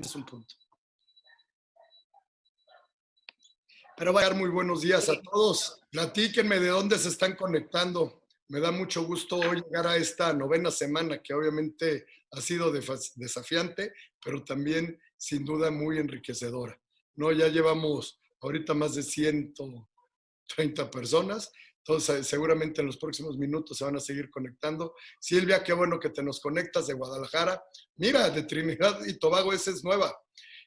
es un punto. Pero va a dar muy buenos días a todos. Platíquenme de dónde se están conectando. Me da mucho gusto hoy llegar a esta 9ª semana, que obviamente ha sido desafiante, pero también sin duda muy enriquecedora. ¿No? Ya llevamos ahorita más de 130 personas, entonces seguramente en los próximos minutos se van a seguir conectando. Silvia, qué bueno que te nos conectas de Guadalajara. Mira, de Trinidad y Tobago, esa es nueva.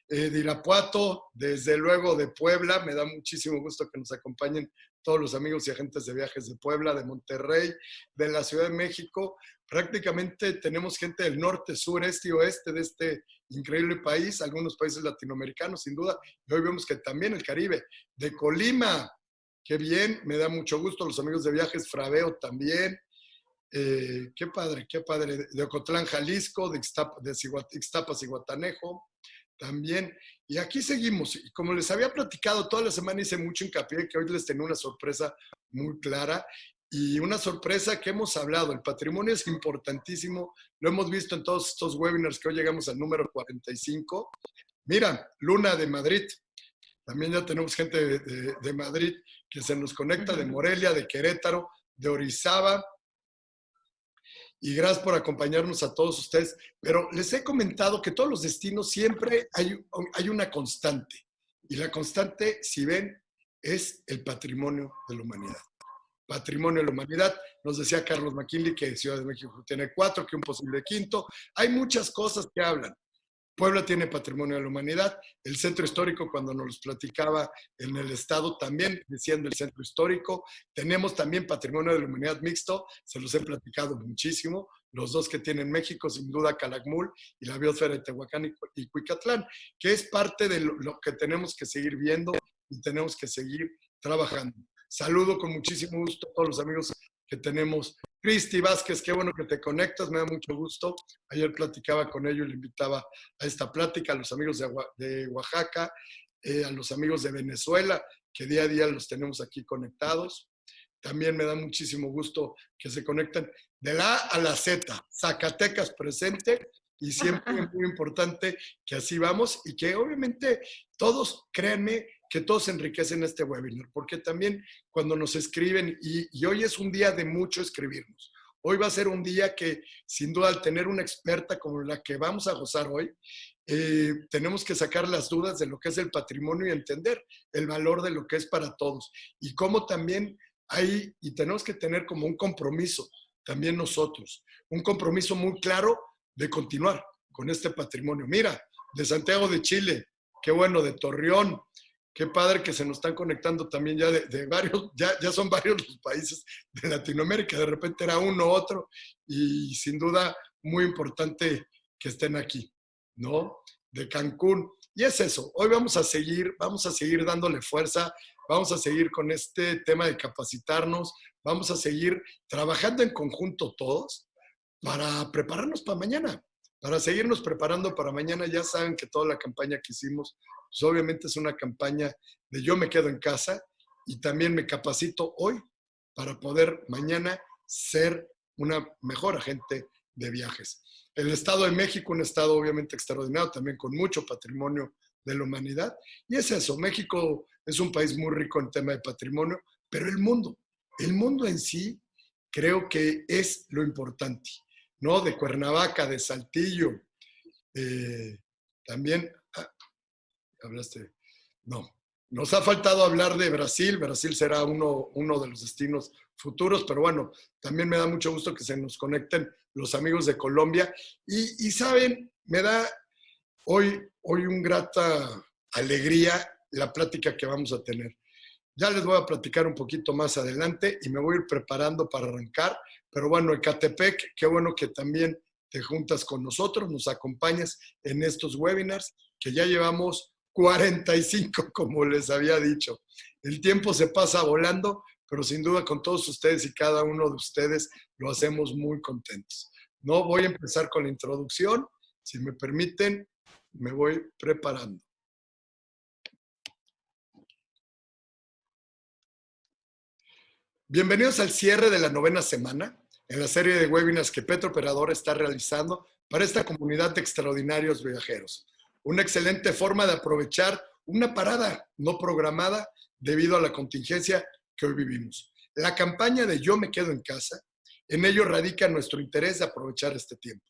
De Irapuato, desde luego de Puebla, me da muchísimo gusto que nos acompañen todos los amigos y agentes de viajes de Puebla, de Monterrey, de la Ciudad de México. Prácticamente tenemos gente del norte, sur, este y oeste de este increíble país, algunos países latinoamericanos sin duda, y hoy vemos que también el Caribe, de Colima, qué bien, me da mucho gusto, los amigos de viajes Fraveo también, qué padre, de Ocotlán, Jalisco, de Ixtapas y Guatanejo, también. Y aquí seguimos. Y como les había platicado, toda la semana hice mucho hincapié que hoy les tenía una sorpresa muy clara y una sorpresa que hemos hablado. El patrimonio es importantísimo. Lo hemos visto en todos estos webinars que hoy llegamos al número 45. Mira, Luna de Madrid. También ya tenemos gente de Madrid que se nos conecta, de Morelia, de Querétaro, de Orizaba. Y gracias por acompañarnos a todos ustedes. Pero les he comentado que todos los destinos siempre hay una constante. Y la constante, si ven, es el patrimonio de la humanidad. Patrimonio de la humanidad. Nos decía Carlos McKinley que Ciudad de México tiene 4, que un posible quinto. Hay muchas cosas que hablan. Puebla tiene patrimonio de la humanidad. El centro histórico, cuando nos los platicaba en el estado, también decían del centro histórico. Tenemos también patrimonio de la humanidad mixto, se los he platicado muchísimo. Los dos que tienen México, sin duda, Calakmul y la biosfera de Tehuacán y Cuicatlán, que es parte de lo que tenemos que seguir viendo y tenemos que seguir trabajando. Saludo con muchísimo gusto a todos los amigos que tenemos. Cristi Vázquez, qué bueno que te conectas, me da mucho gusto. Ayer platicaba con ellos y le invitaba a esta plática, a los amigos de Oaxaca, a los amigos de Venezuela, que día a día los tenemos aquí conectados. También me da muchísimo gusto que se conecten de la A a la Z, Zacatecas presente, y siempre es muy importante que así vamos y que obviamente todos, créanme, que todos enriquecen este webinar, porque también cuando nos escriben, y hoy es un día de mucho escribirnos, hoy va a ser un día que sin duda al tener una experta como la que vamos a gozar hoy, tenemos que sacar las dudas de lo que es el patrimonio y entender el valor de lo que es para todos, y cómo también hay, y tenemos que tener como un compromiso, también nosotros, un compromiso muy claro de continuar con este patrimonio. Mira, de Santiago de Chile, qué bueno, de Torreón, qué padre que se nos están conectando también ya de varios, ya son varios los países de Latinoamérica, de repente era uno u otro, y sin duda muy importante que estén aquí, ¿no? De Cancún. Y es eso, hoy vamos a seguir dándole fuerza, vamos a seguir con este tema de capacitarnos, vamos a seguir trabajando en conjunto todos, para prepararnos para mañana, para seguirnos preparando para mañana. Ya saben que toda la campaña que hicimos, pues obviamente es una campaña de yo me quedo en casa y también me capacito hoy para poder mañana ser una mejor agente de viajes. El Estado de México, un estado obviamente extraordinario, también con mucho patrimonio de la humanidad. Y es eso, México es un país muy rico en tema de patrimonio, pero el mundo en sí creo que es lo importante, ¿no? De Cuernavaca, de Saltillo, también, hablaste, no, nos ha faltado hablar de Brasil. Brasil será uno de los destinos futuros, pero bueno, también me da mucho gusto que se nos conecten los amigos de Colombia y saben, me da hoy un grata alegría la plática que vamos a tener. Ya les voy a platicar un poquito más adelante y me voy a ir preparando para arrancar. Pero bueno, Ecatepec, qué bueno que también te juntas con nosotros, nos acompañas en estos webinars, que ya llevamos 45, como les había dicho. El tiempo se pasa volando, pero sin duda con todos ustedes y cada uno de ustedes lo hacemos muy contentos. No voy a empezar con la introducción. Si me permiten, me voy preparando. Bienvenidos al cierre de la 9ª semana en la serie de webinars que Petro Operador está realizando para esta comunidad de extraordinarios viajeros. una excelente forma de aprovechar una parada no programada debido a la contingencia que hoy vivimos. La campaña de Yo me quedo en casa, en ello radica nuestro interés de aprovechar este tiempo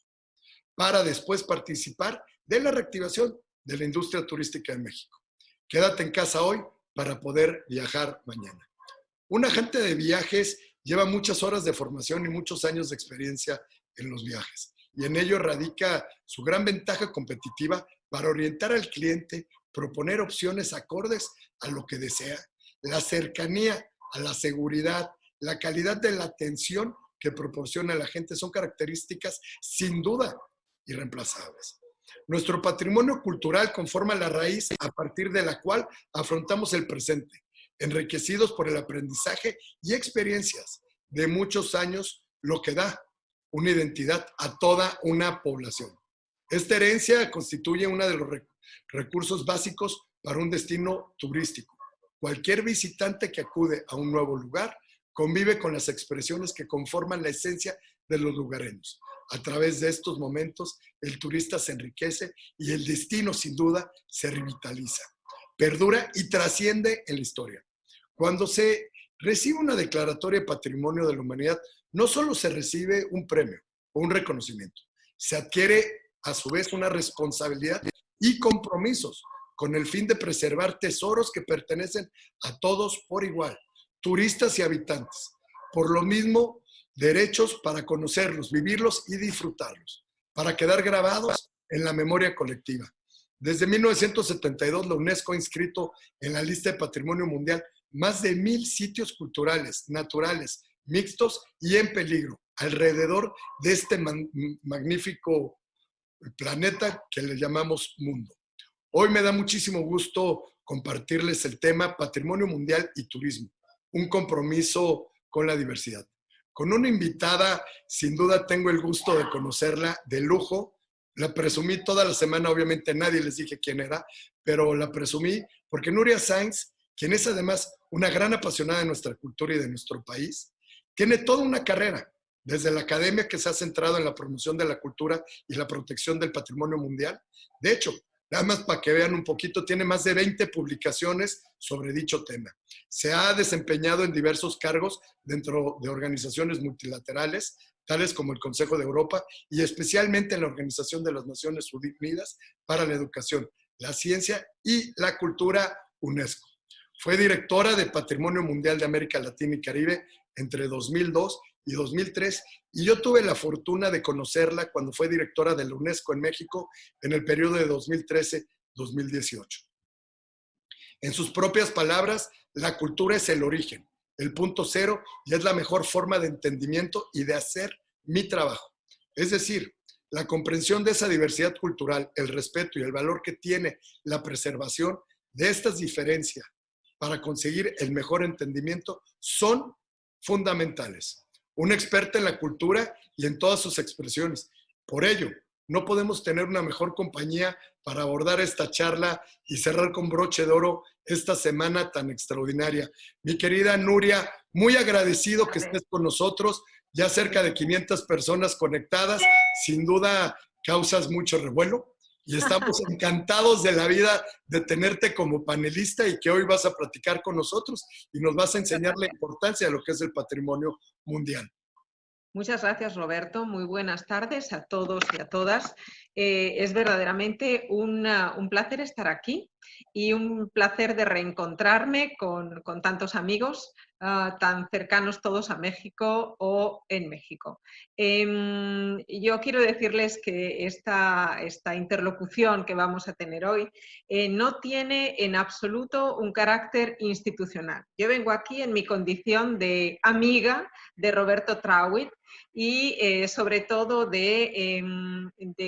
para después participar de la reactivación de la industria turística en México. Quédate en casa hoy para poder viajar mañana. Un agente de viajes lleva muchas horas de formación y muchos años de experiencia en los viajes, y en ello radica su gran ventaja competitiva para orientar al cliente, proponer opciones acordes a lo que desea, la cercanía a la seguridad, la calidad de la atención que proporciona la gente son características sin duda irreemplazables. Nuestro patrimonio cultural conforma la raíz a partir de la cual afrontamos el presente, enriquecidos por el aprendizaje y experiencias de muchos años, lo que da una identidad a toda una población. Esta herencia constituye uno de los recursos básicos para un destino turístico. Cualquier visitante que acude a un nuevo lugar convive con las expresiones que conforman la esencia de los lugareños. A través de estos momentos, el turista se enriquece y el destino, sin duda, se revitaliza, perdura y trasciende en la historia. Cuando se recibe una declaratoria de Patrimonio de la Humanidad, no solo se recibe un premio o un reconocimiento, se adquiere a su vez una responsabilidad y compromisos con el fin de preservar tesoros que pertenecen a todos por igual, turistas y habitantes. Por lo mismo, derechos para conocerlos, vivirlos y disfrutarlos, para quedar grabados en la memoria colectiva. Desde 1972, la UNESCO ha inscrito en la lista de Patrimonio Mundial más de 1,000 sitios culturales, naturales, mixtos y en peligro, alrededor de este magnífico planeta que le llamamos mundo. Hoy me da muchísimo gusto compartirles el tema Patrimonio Mundial y Turismo, un compromiso con la diversidad. Con una invitada, sin duda tengo el gusto de conocerla de lujo. La presumí toda la semana, obviamente nadie les dije quién era, pero la presumí porque Nuria Sainz, quien es además una gran apasionada de nuestra cultura y de nuestro país, tiene toda una carrera, desde la academia que se ha centrado en la promoción de la cultura y la protección del patrimonio mundial. De hecho, nada más para que vean un poquito, tiene más de 20 publicaciones sobre dicho tema. Se ha desempeñado en diversos cargos dentro de organizaciones multilaterales, tales como el Consejo de Europa y especialmente en la Organización de las Naciones Unidas para la Educación, la Ciencia y la Cultura, UNESCO. Fue directora de Patrimonio Mundial de América Latina y Caribe entre 2002 y 2003, y yo tuve la fortuna de conocerla cuando fue directora de la UNESCO en México en el periodo de 2013-2018. En sus propias palabras, la cultura es el origen, el punto cero, y es la mejor forma de entendimiento y de hacer mi trabajo. Es decir, la comprensión de esa diversidad cultural, el respeto y el valor que tiene la preservación de estas diferencias para conseguir el mejor entendimiento son fundamentales. Una experta en la cultura y en todas sus expresiones. Por ello, no podemos tener una mejor compañía para abordar esta charla y cerrar con broche de oro esta semana tan extraordinaria. Mi querida Nuria, muy agradecido que estés con nosotros, ya cerca de 500 personas conectadas, sin duda causas mucho revuelo y estamos encantados de la vida de tenerte como panelista y que hoy vas a platicar con nosotros y nos vas a enseñar la importancia de lo que es el patrimonio mundial. Muchas gracias, Roberto. Muy buenas tardes a todos y a todas. Es verdaderamente un placer estar aquí y un placer de reencontrarme con tantos amigos tan cercanos todos a México o en México. Yo quiero decirles que esta interlocución que vamos a tener hoy no tiene en absoluto un carácter institucional. Yo vengo aquí en mi condición de amiga de Roberto Traut, y sobre todo de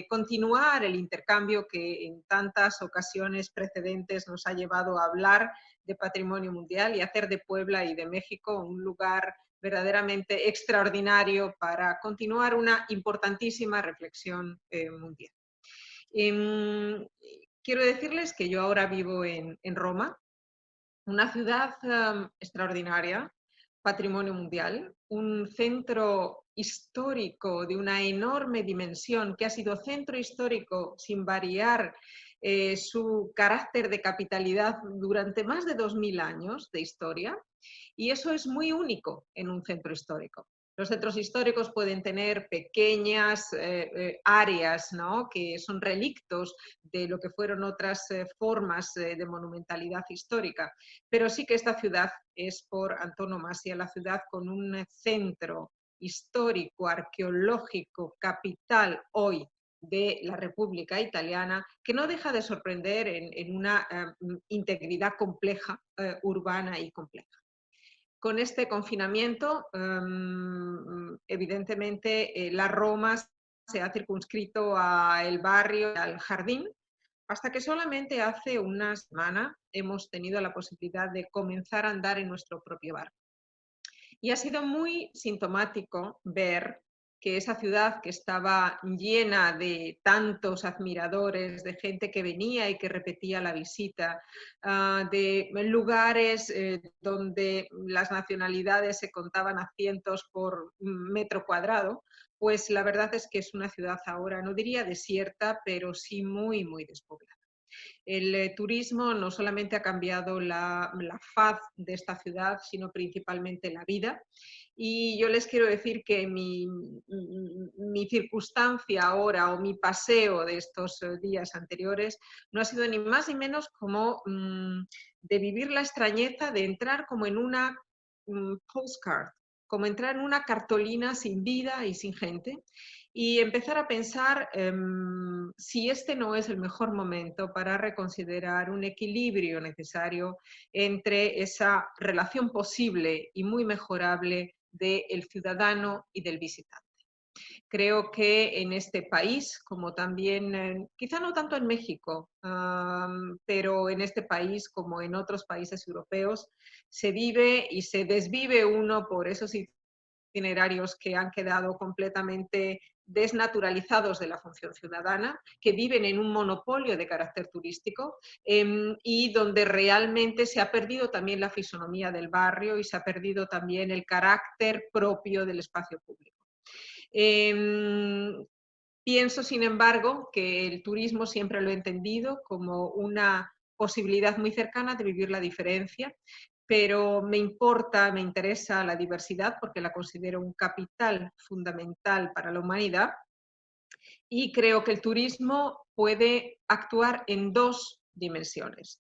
continuar el intercambio que en tantas ocasiones precedentes nos ha llevado a hablar de patrimonio mundial y hacer de Puebla y de México un lugar verdaderamente extraordinario para continuar una importantísima reflexión mundial. Quiero decirles que yo ahora vivo en Roma, una ciudad extraordinaria, patrimonio mundial, un centro histórico de una enorme dimensión que ha sido centro histórico sin variar su carácter de capitalidad durante más de 2000 años de historia, y eso es muy único en un centro histórico. Los centros históricos pueden tener pequeñas áreas, ¿no?, que son relictos de lo que fueron otras formas de monumentalidad histórica, pero sí que esta ciudad es por antonomasia la ciudad con un centro histórico, arqueológico, capital hoy de la República Italiana, que no deja de sorprender en una integridad compleja, urbana y compleja. Con este confinamiento, evidentemente, la Roma se ha circunscrito al barrio, al jardín, hasta que solamente hace una semana hemos tenido la posibilidad de comenzar a andar en nuestro propio barrio. Y ha sido muy sintomático ver que esa ciudad que estaba llena de tantos admiradores, de gente que venía y que repetía la visita, de lugares donde las nacionalidades se contaban a cientos por metro cuadrado, pues la verdad es que es una ciudad ahora, no diría desierta, pero sí muy, muy despoblada. El turismo no solamente ha cambiado la faz de esta ciudad, sino principalmente la vida. Y yo les quiero decir que mi circunstancia ahora o mi paseo de estos días anteriores no ha sido ni más ni menos como de vivir la extrañeza de entrar como en una postcard, como entrar en una cartolina sin vida y sin gente, y empezar a pensar si este no es el mejor momento para reconsiderar un equilibrio necesario entre esa relación posible y muy mejorable del ciudadano y del visitante. Creo que en este país, como también, quizá no tanto en México, pero en este país como en otros países europeos, se vive y se desvive uno por esos itinerarios que han quedado completamente desnaturalizados de la función ciudadana, que viven en un monopolio de carácter turístico y donde realmente se ha perdido también la fisonomía del barrio y se ha perdido también el carácter propio del espacio público. Pienso, sin embargo, que el turismo siempre lo he entendido como una posibilidad muy cercana de vivir la diferencia, pero me importa, me interesa la diversidad porque la considero un capital fundamental para la humanidad y creo que el turismo puede actuar en dos dimensiones,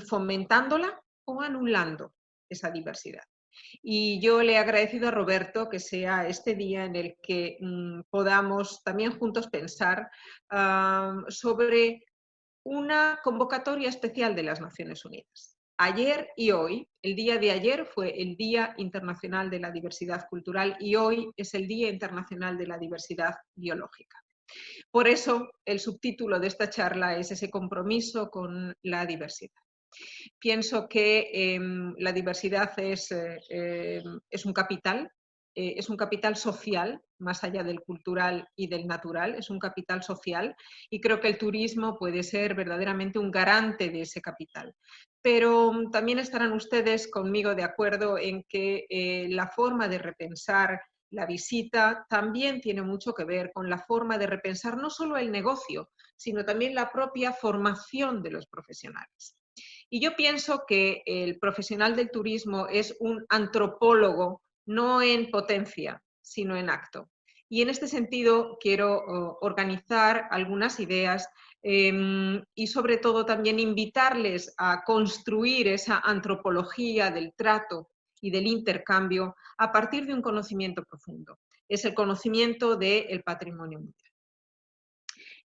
fomentándola o anulando esa diversidad. Y yo le he agradecido a Roberto que sea este día en el que podamos también juntos pensar sobre una convocatoria especial de las Naciones Unidas. Ayer y hoy, el día de ayer fue el Día Internacional de la Diversidad Cultural y hoy es el Día Internacional de la Diversidad Biológica. Por eso, el subtítulo de esta charla es ese compromiso con la diversidad. Pienso que la diversidad es un capital social, más allá del cultural y del natural, es un capital social y creo que el turismo puede ser verdaderamente un garante de ese capital. Pero también estarán ustedes conmigo de acuerdo en que la forma de repensar la visita también tiene mucho que ver con la forma de repensar no solo el negocio, sino también la propia formación de los profesionales. Y yo pienso que el profesional del turismo es un antropólogo, no en potencia, sino en acto. Y en este sentido quiero organizar algunas ideas y sobre todo también invitarles a construir esa antropología del trato y del intercambio a partir de un conocimiento profundo. Es el conocimiento del patrimonio mundial.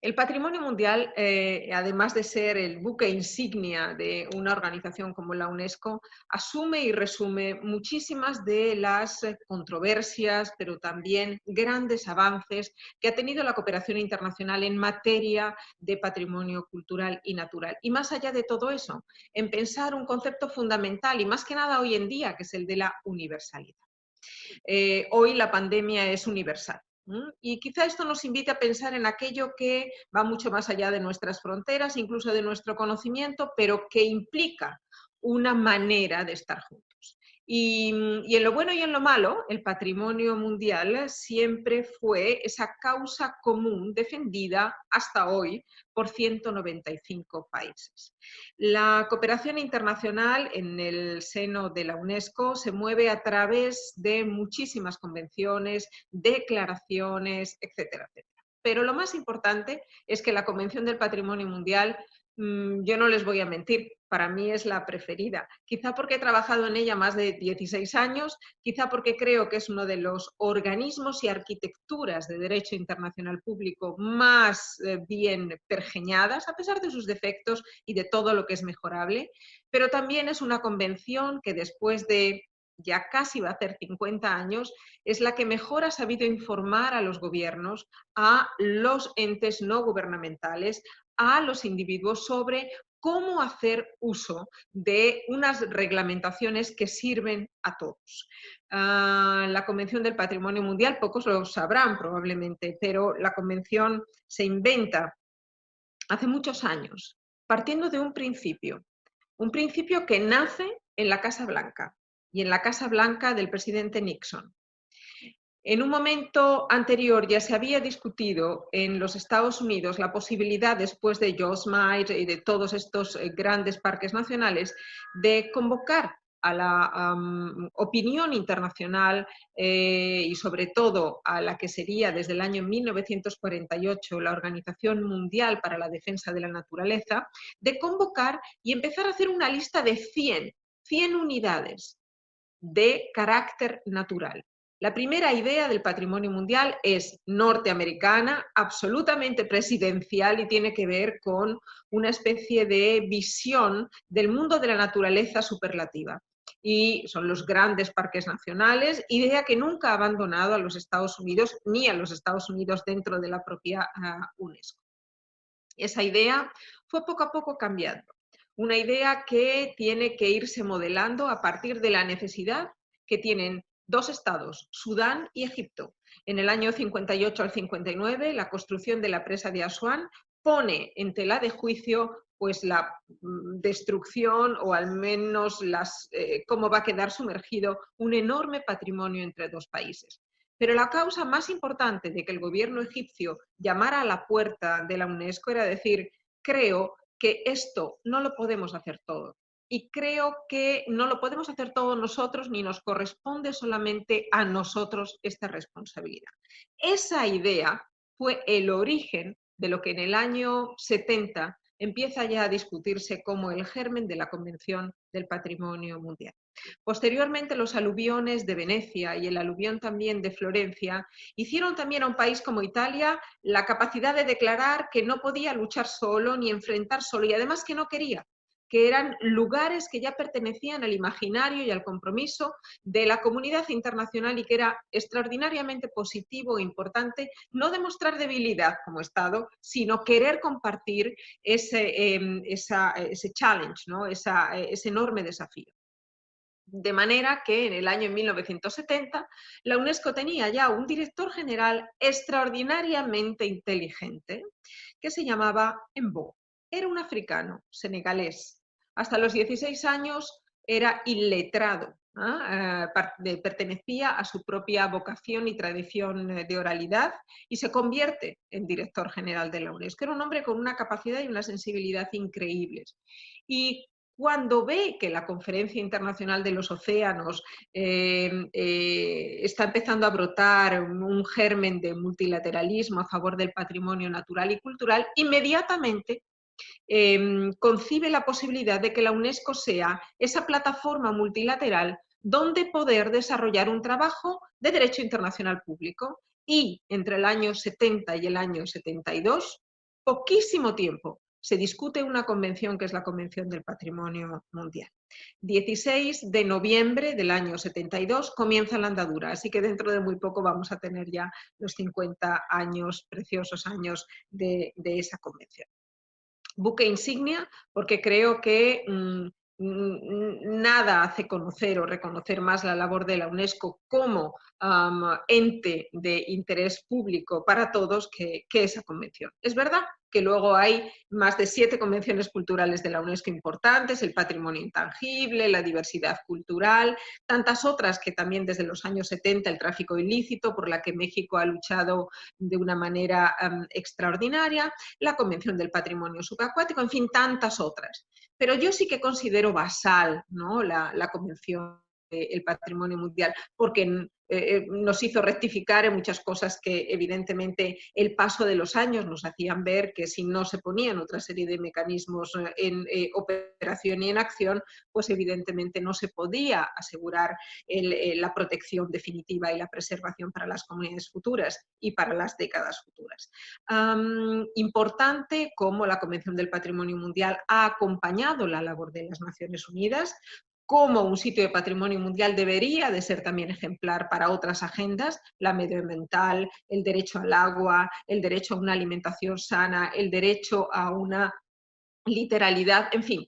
El patrimonio mundial, además de ser el buque insignia de una organización como la UNESCO, asume y resume muchísimas de las controversias, pero también grandes avances que ha tenido la cooperación internacional en materia de patrimonio cultural y natural. Y más allá de todo eso, en pensar un concepto fundamental y más que nada hoy en día, que es el de la universalidad. Hoy la pandemia es universal. Y quizá esto nos invite a pensar en aquello que va mucho más allá de nuestras fronteras, incluso de nuestro conocimiento, pero que implica una manera de estar juntos. Y en lo bueno y en lo malo, el patrimonio mundial siempre fue esa causa común defendida hasta hoy por 195 países. La cooperación internacional en el seno de la UNESCO se mueve a través de muchísimas convenciones, declaraciones, etcétera, etcétera. Pero lo más importante es que la Convención del Patrimonio Mundial, yo no les voy a mentir, para mí es la preferida. Quizá porque he trabajado en ella más de 16 años, quizá porque creo que es uno de los organismos y arquitecturas de derecho internacional público más bien pergeñadas, a pesar de sus defectos y de todo lo que es mejorable, pero también es una convención que después de ya casi va a hacer 50 años, es la que mejor ha sabido informar a los gobiernos, a los entes no gubernamentales, a los individuos sobre cómo hacer uso de unas reglamentaciones que sirven a todos. La Convención del Patrimonio Mundial, pocos lo sabrán probablemente, pero la Convención se inventa hace muchos años, partiendo de un principio que nace en la Casa Blanca y en la Casa Blanca del presidente Nixon. En un momento anterior ya se había discutido en los Estados Unidos la posibilidad, después de Yosemite y de todos estos grandes parques nacionales, de convocar a la opinión internacional y sobre todo a la que sería desde el año 1948 la Organización Mundial para la Defensa de la Naturaleza, de convocar y empezar a hacer una lista de 100 unidades de carácter natural. La primera idea del patrimonio mundial es norteamericana, absolutamente presidencial y tiene que ver con una especie de visión del mundo de la naturaleza superlativa. Y son los grandes parques nacionales, idea que nunca ha abandonado a los Estados Unidos ni a los Estados Unidos dentro de la propia UNESCO. Esa idea fue poco a poco cambiando. Una idea que tiene que irse modelando a partir de la necesidad que tienen dos estados, Sudán y Egipto. En el año 58 al 59, la construcción de la presa de Asuán pone en tela de juicio pues la destrucción o al menos cómo va a quedar sumergido un enorme patrimonio entre dos países. Pero la causa más importante de que el gobierno egipcio llamara a la puerta de la UNESCO era decir, creo que esto no lo podemos hacer todo. Y creo que no lo podemos hacer todos nosotros ni nos corresponde solamente a nosotros esta responsabilidad. Esa idea fue el origen de lo que en el año 70 empieza ya a discutirse como el germen de la Convención del Patrimonio Mundial. Posteriormente, los aluviones de Venecia y el aluvión también de Florencia hicieron también a un país como Italia la capacidad de declarar que no podía luchar solo ni enfrentar solo y además que no quería, que eran lugares que ya pertenecían al imaginario y al compromiso de la comunidad internacional y que era extraordinariamente positivo e importante no demostrar debilidad como Estado, sino querer compartir ese challenge, ¿no? ese enorme desafío. De manera que en el año 1970 la UNESCO tenía ya un director general extraordinariamente inteligente que se llamaba Embo. Era un africano senegalés. Hasta los 16 años era iletrado. Pertenecía a su propia vocación y tradición de oralidad y se convierte en director general de la UNESCO. Era un hombre con una capacidad y una sensibilidad increíbles. Y cuando ve que la Conferencia Internacional de los Océanos está empezando a brotar un germen de multilateralismo a favor del patrimonio natural y cultural, inmediatamente concibe la posibilidad de que la UNESCO sea esa plataforma multilateral donde poder desarrollar un trabajo de derecho internacional público. Y entre el año 70 y el año 72, poquísimo tiempo, se discute una convención que es la Convención del Patrimonio Mundial. 16 de noviembre del año 72 comienza la andadura, así que dentro de muy poco vamos a tener ya los 50 años, preciosos años de esa convención. Buque insignia porque creo que nada hace conocer o reconocer más la labor de la UNESCO como ente de interés público para todos que esa convención. Es verdad que luego hay más de 7 convenciones culturales de la UNESCO importantes, el patrimonio intangible, la diversidad cultural, tantas otras que también desde los años 70, el tráfico ilícito, por la que México ha luchado de una manera extraordinaria, la Convención del Patrimonio Subacuático, en fin, tantas otras. Pero yo sí que considero basal, ¿no?, la Convención del Patrimonio Mundial, porque nos hizo rectificar en muchas cosas que evidentemente el paso de los años nos hacían ver que si no se ponían otra serie de mecanismos en operación y en acción, pues evidentemente no se podía asegurar la protección definitiva y la preservación para las comunidades futuras y para las décadas futuras. Importante como la Convención del Patrimonio Mundial ha acompañado la labor de las Naciones Unidas, como un sitio de patrimonio mundial debería de ser también ejemplar para otras agendas, la medioambiental, el derecho al agua, el derecho a una alimentación sana, el derecho a una literalidad, en fin,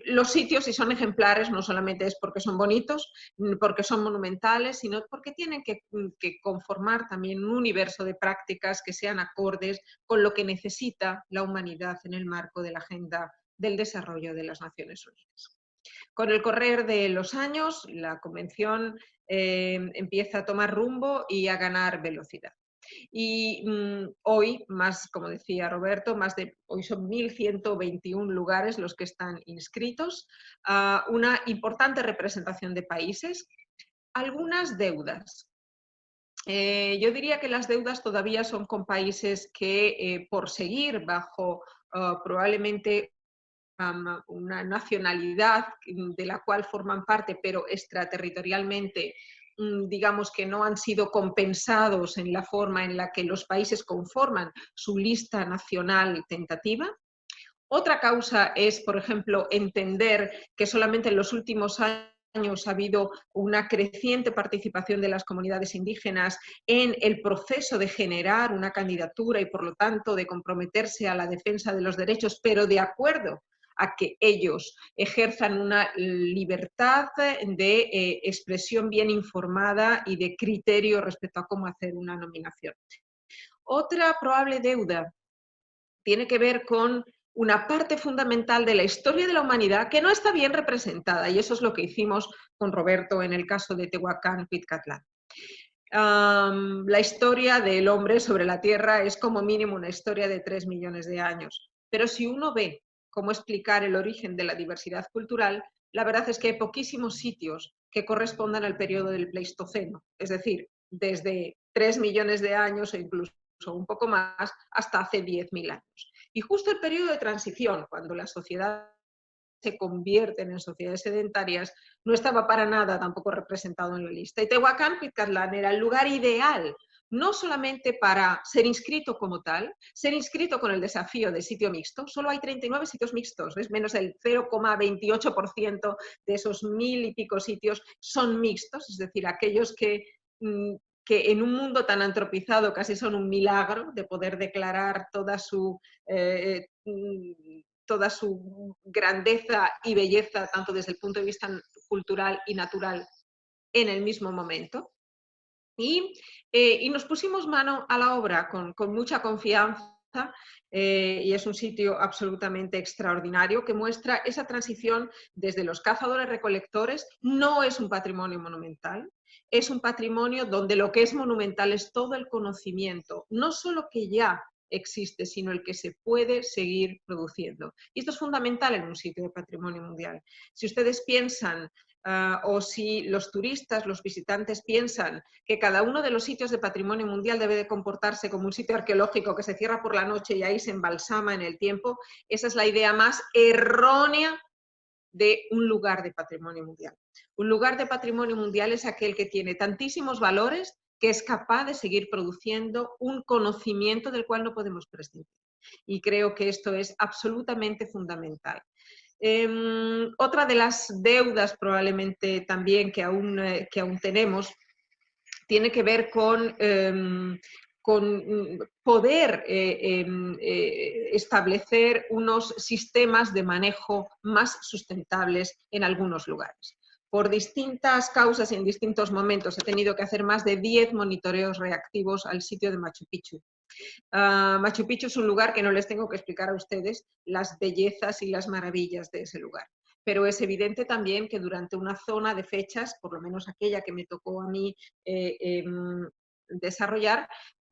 los sitios, si son ejemplares, no solamente es porque son bonitos, porque son monumentales, sino porque tienen que conformar también un universo de prácticas que sean acordes con lo que necesita la humanidad en el marco de la agenda del desarrollo de las Naciones Unidas. Con el correr de los años, la convención empieza a tomar rumbo y a ganar velocidad. Y hoy, más, como decía Roberto, hoy son 1.121 lugares los que están inscritos, una importante representación de países, algunas deudas. Yo diría que las deudas todavía son con países que por seguir bajo probablemente una nacionalidad de la cual forman parte, pero extraterritorialmente, digamos que no han sido compensados en la forma en la que los países conforman su lista nacional tentativa. Otra causa es, por ejemplo, entender que solamente en los últimos años ha habido una creciente participación de las comunidades indígenas en el proceso de generar una candidatura y, por lo tanto, de comprometerse a la defensa de los derechos, pero de acuerdo a que ellos ejerzan una libertad de expresión bien informada y de criterio respecto a cómo hacer una nominación. Otra probable deuda tiene que ver con una parte fundamental de la historia de la humanidad que no está bien representada, y eso es lo que hicimos con Roberto en el caso de Tehuacán-Cuitcatlán. La historia del hombre sobre la Tierra es como mínimo una historia de 3 millones de años, pero si uno ve cómo explicar el origen de la diversidad cultural, la verdad es que hay poquísimos sitios que correspondan al periodo del Pleistoceno, es decir, desde 3 millones de años o incluso un poco más hasta hace 10.000 años. Y justo el periodo de transición, cuando las sociedades se convierten en sociedades sedentarias, no estaba para nada tampoco representado en la lista. Y Tehuacán-Cuitcatlán era el lugar ideal, no solamente para ser inscrito como tal, ser inscrito con el desafío de sitio mixto. Solo hay 39 sitios mixtos, es menos del 0,28% de esos 1.000 y pico sitios son mixtos, es decir, aquellos que en un mundo tan antropizado casi son un milagro de poder declarar toda su grandeza y belleza, tanto desde el punto de vista cultural y natural, en el mismo momento. Y nos pusimos mano a la obra con mucha confianza, y es un sitio absolutamente extraordinario que muestra esa transición desde los cazadores-recolectores. No es un patrimonio monumental, es un patrimonio donde lo que es monumental es todo el conocimiento, no solo que ya existe, sino el que se puede seguir produciendo. Y esto es fundamental en un sitio de patrimonio mundial. Si ustedes piensan, o si los turistas, los visitantes piensan que cada uno de los sitios de patrimonio mundial debe de comportarse como un sitio arqueológico que se cierra por la noche y ahí se embalsama en el tiempo, esa es la idea más errónea de un lugar de patrimonio mundial. Un lugar de patrimonio mundial es aquel que tiene tantísimos valores que es capaz de seguir produciendo un conocimiento del cual no podemos prescindir. Y creo que esto es absolutamente fundamental. Otra de las deudas probablemente también que aún tenemos tiene que ver con con poder establecer unos sistemas de manejo más sustentables en algunos lugares. Por distintas causas y en distintos momentos he tenido que hacer más de 10 monitoreos reactivos al sitio de Machu Picchu. Machu Picchu es un lugar que no les tengo que explicar a ustedes las bellezas y las maravillas de ese lugar. Pero es evidente también que durante una zona de fechas, por lo menos aquella que me tocó a mí desarrollar,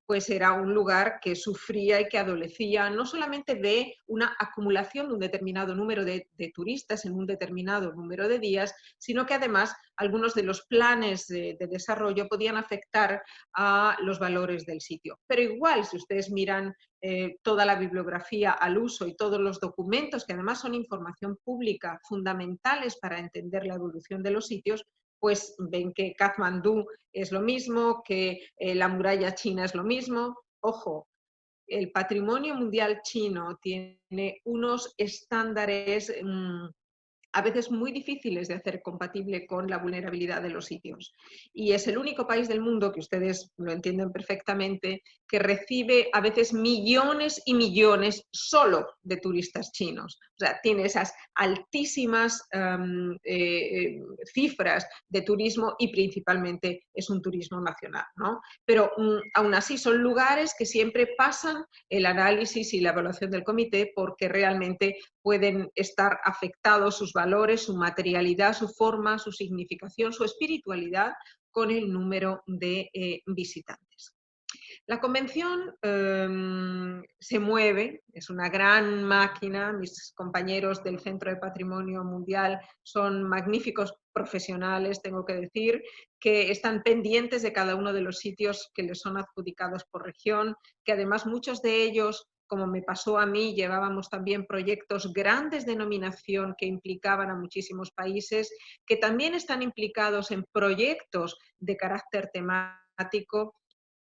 pues era un lugar que sufría y que adolecía no solamente de una acumulación de un determinado número de turistas en un determinado número de días, sino que además algunos de los planes de desarrollo podían afectar a los valores del sitio. Pero igual, si ustedes miran toda la bibliografía al uso y todos los documentos, que además son información pública fundamentales para entender la evolución de los sitios, pues ven que Katmandú es lo mismo, que la muralla china es lo mismo. Ojo, el patrimonio mundial chino tiene unos estándares a veces muy difíciles de hacer compatible con la vulnerabilidad de los sitios. Y es el único país del mundo, que ustedes lo entienden perfectamente, que recibe a veces millones y millones solo de turistas chinos. O sea, tiene esas altísimas cifras de turismo y principalmente es un turismo nacional, ¿no? Pero aún así son lugares que siempre pasan el análisis y la evaluación del comité porque realmente pueden estar afectados sus valores, su materialidad, su forma, su significación, su espiritualidad con el número de visitantes. La convención se mueve, es una gran máquina. Mis compañeros del Centro de Patrimonio Mundial son magníficos profesionales, tengo que decir, que están pendientes de cada uno de los sitios que les son adjudicados por región, que además muchos de ellos, como me pasó a mí, llevábamos también proyectos grandes de nominación que implicaban a muchísimos países, que también están implicados en proyectos de carácter temático.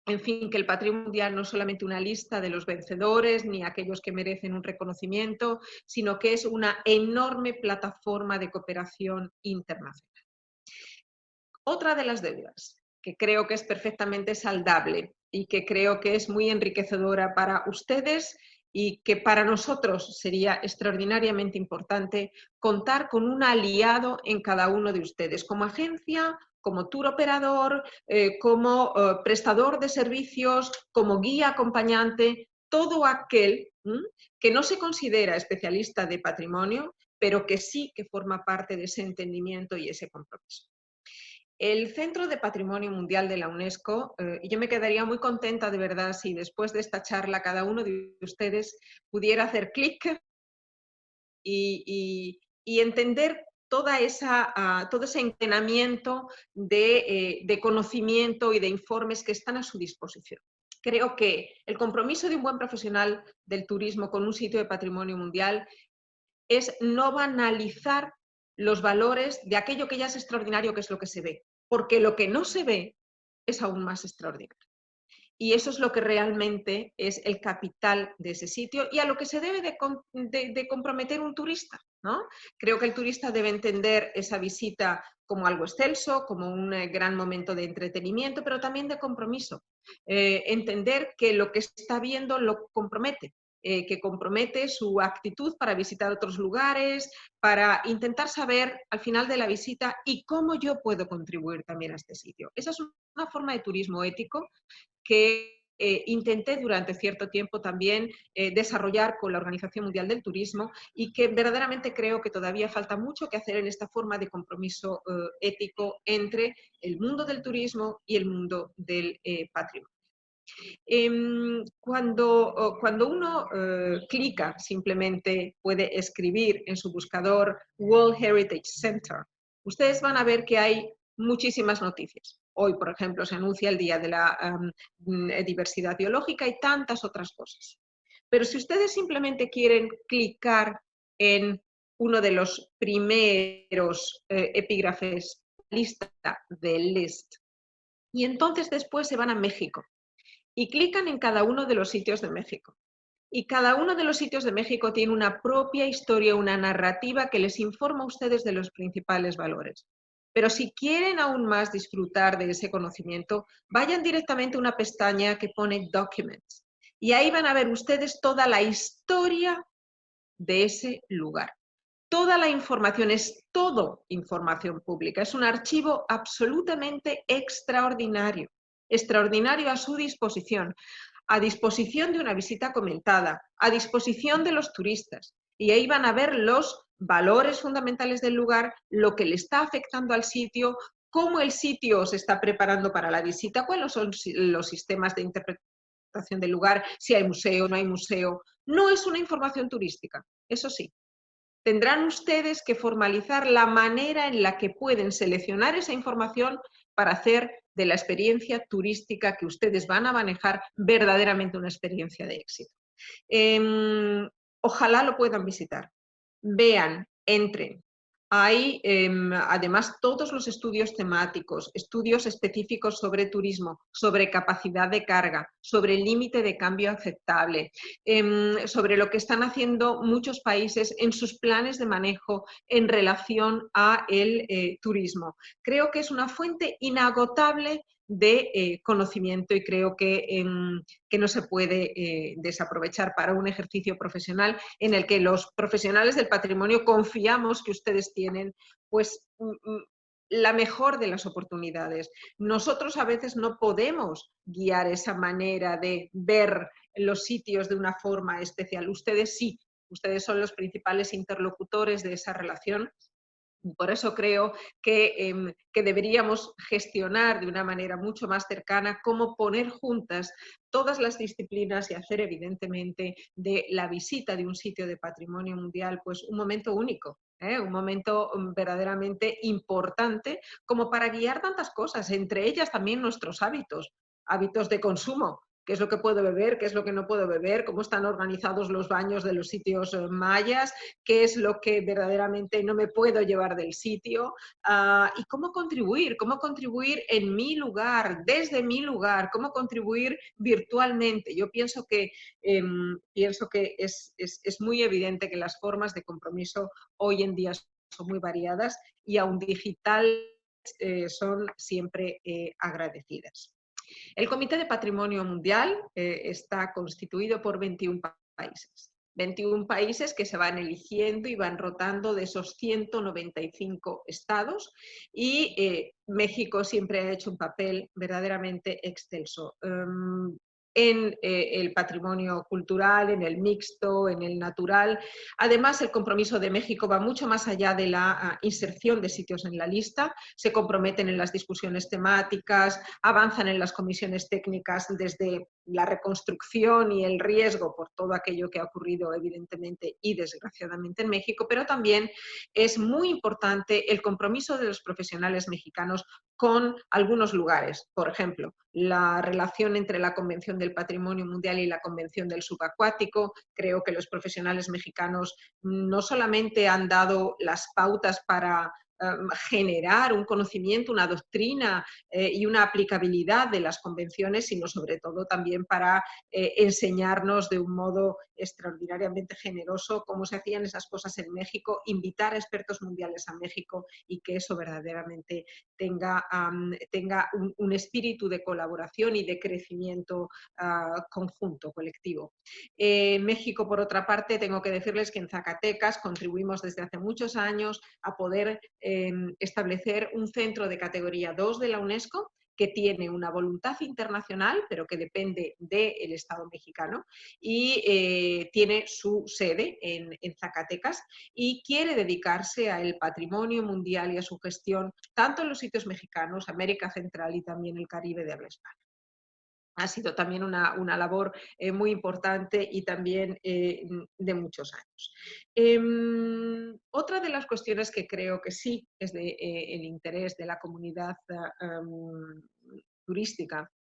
En fin, que el patrimonio mundial no es solamente una lista de los vencedores ni aquellos que merecen un reconocimiento, sino que es una enorme plataforma de cooperación internacional. Otra de las deudas que creo que es perfectamente saldable y que creo que es muy enriquecedora para ustedes y que para nosotros sería extraordinariamente importante contar con un aliado en cada uno de ustedes, como agencia, como tour operador, como prestador de servicios, como guía acompañante, todo aquel que no se considera especialista de patrimonio, pero que sí que forma parte de ese entendimiento y ese compromiso. El Centro de Patrimonio Mundial de la UNESCO, y yo me quedaría muy contenta de verdad si después de esta charla cada uno de ustedes pudiera hacer clic y entender todo ese entrenamiento de conocimiento y de informes que están a su disposición. Creo que el compromiso de un buen profesional del turismo con un sitio de patrimonio mundial es no banalizar los valores de aquello que ya es extraordinario, que es lo que se ve, porque lo que no se ve es aún más extraordinario. Y eso es lo que realmente es el capital de ese sitio y a lo que se debe de comprometer un turista, ¿no? Creo que el turista debe entender esa visita como algo excelso, como un gran momento de entretenimiento, pero también de compromiso. Entender que lo que está viendo lo compromete. Que compromete su actitud para visitar otros lugares, para intentar saber al final de la visita y cómo yo puedo contribuir también a este sitio. Esa es una forma de turismo ético que intenté durante cierto tiempo también desarrollar con la Organización Mundial del Turismo y que verdaderamente creo que todavía falta mucho que hacer en esta forma de compromiso ético entre el mundo del turismo y el mundo del patrimonio. Cuando uno clica, simplemente puede escribir en su buscador World Heritage Center, ustedes van a ver que hay muchísimas noticias. Hoy, por ejemplo, se anuncia el Día de la Diversidad Biológica y tantas otras cosas. Pero si ustedes simplemente quieren clicar en uno de los primeros epígrafes, lista del list, y entonces después se van a México y clican en cada uno de los sitios de México. Y cada uno de los sitios de México tiene una propia historia, una narrativa que les informa a ustedes de los principales valores. Pero si quieren aún más disfrutar de ese conocimiento, vayan directamente a una pestaña que pone Documents. Y ahí van a ver ustedes toda la historia de ese lugar. Toda la información es todo información pública. Es un archivo absolutamente extraordinario, extraordinario a su disposición, a disposición de una visita comentada, a disposición de los turistas. Y ahí van a ver los valores fundamentales del lugar, lo que le está afectando al sitio, cómo el sitio se está preparando para la visita, cuáles son los sistemas de interpretación del lugar, si hay museo, no hay museo. No es una información turística, eso sí. Tendrán ustedes que formalizar la manera en la que pueden seleccionar esa información para hacer de la experiencia turística que ustedes van a manejar verdaderamente una experiencia de éxito. Ojalá lo puedan visitar. Vean, entren. Hay además todos los estudios temáticos, estudios específicos sobre turismo, sobre capacidad de carga, sobre el límite de cambio aceptable, sobre lo que están haciendo muchos países en sus planes de manejo en relación a el turismo. Creo que es una fuente inagotable de conocimiento y creo que no se puede desaprovechar para un ejercicio profesional en el que los profesionales del patrimonio confiamos que ustedes tienen pues la mejor de las oportunidades. Nosotros a veces no podemos guiar esa manera de ver los sitios de una forma especial. Ustedes sí, ustedes son los principales interlocutores de esa relación. Por eso creo que deberíamos gestionar de una manera mucho más cercana cómo poner juntas todas las disciplinas y hacer evidentemente de la visita de un sitio de patrimonio mundial pues un momento único. Un momento verdaderamente importante como para guiar tantas cosas, entre ellas también nuestros hábitos, hábitos de consumo. ¿Qué es lo que puedo beber? ¿Qué es lo que no puedo beber? ¿Cómo están organizados los baños de los sitios mayas? ¿Qué es lo que verdaderamente no me puedo llevar del sitio? Y cómo contribuir en mi lugar, desde mi lugar, cómo contribuir virtualmente. Yo pienso que es muy evidente que las formas de compromiso hoy en día son muy variadas y aún digital son siempre agradecidas. El Comité de Patrimonio Mundial está constituido por 21 países. 21 países que se van eligiendo y van rotando de esos 195 estados y México siempre ha hecho un papel verdaderamente excelso. En el patrimonio cultural, en el mixto, en el natural. Además, el compromiso de México va mucho más allá de la inserción de sitios en la lista. Se comprometen en las discusiones temáticas, avanzan en las comisiones técnicas desde la reconstrucción y el riesgo por todo aquello que ha ocurrido evidentemente y desgraciadamente en México, pero también es muy importante el compromiso de los profesionales mexicanos con algunos lugares. Por ejemplo, la relación entre la Convención del Patrimonio Mundial y la Convención del Subacuático. Creo que los profesionales mexicanos no solamente han dado las pautas para generar un conocimiento, una doctrina y una aplicabilidad de las convenciones, sino sobre todo también para enseñarnos de un modo extraordinariamente generoso cómo se hacían esas cosas en México, invitar a expertos mundiales a México y que eso verdaderamente tenga un espíritu de colaboración y de crecimiento conjunto, colectivo. México, por otra parte, tengo que decirles que en Zacatecas contribuimos desde hace muchos años a poder establecer un centro de categoría 2 de la UNESCO que tiene una voluntad internacional, pero que depende del Estado mexicano y tiene su sede en Zacatecas y quiere dedicarse al patrimonio mundial y a su gestión, tanto en los sitios mexicanos, América Central y también el Caribe de habla hispana. Ha sido también una labor muy importante y también de muchos años. Otra de las cuestiones que creo que sí es de el interés de la comunidad turística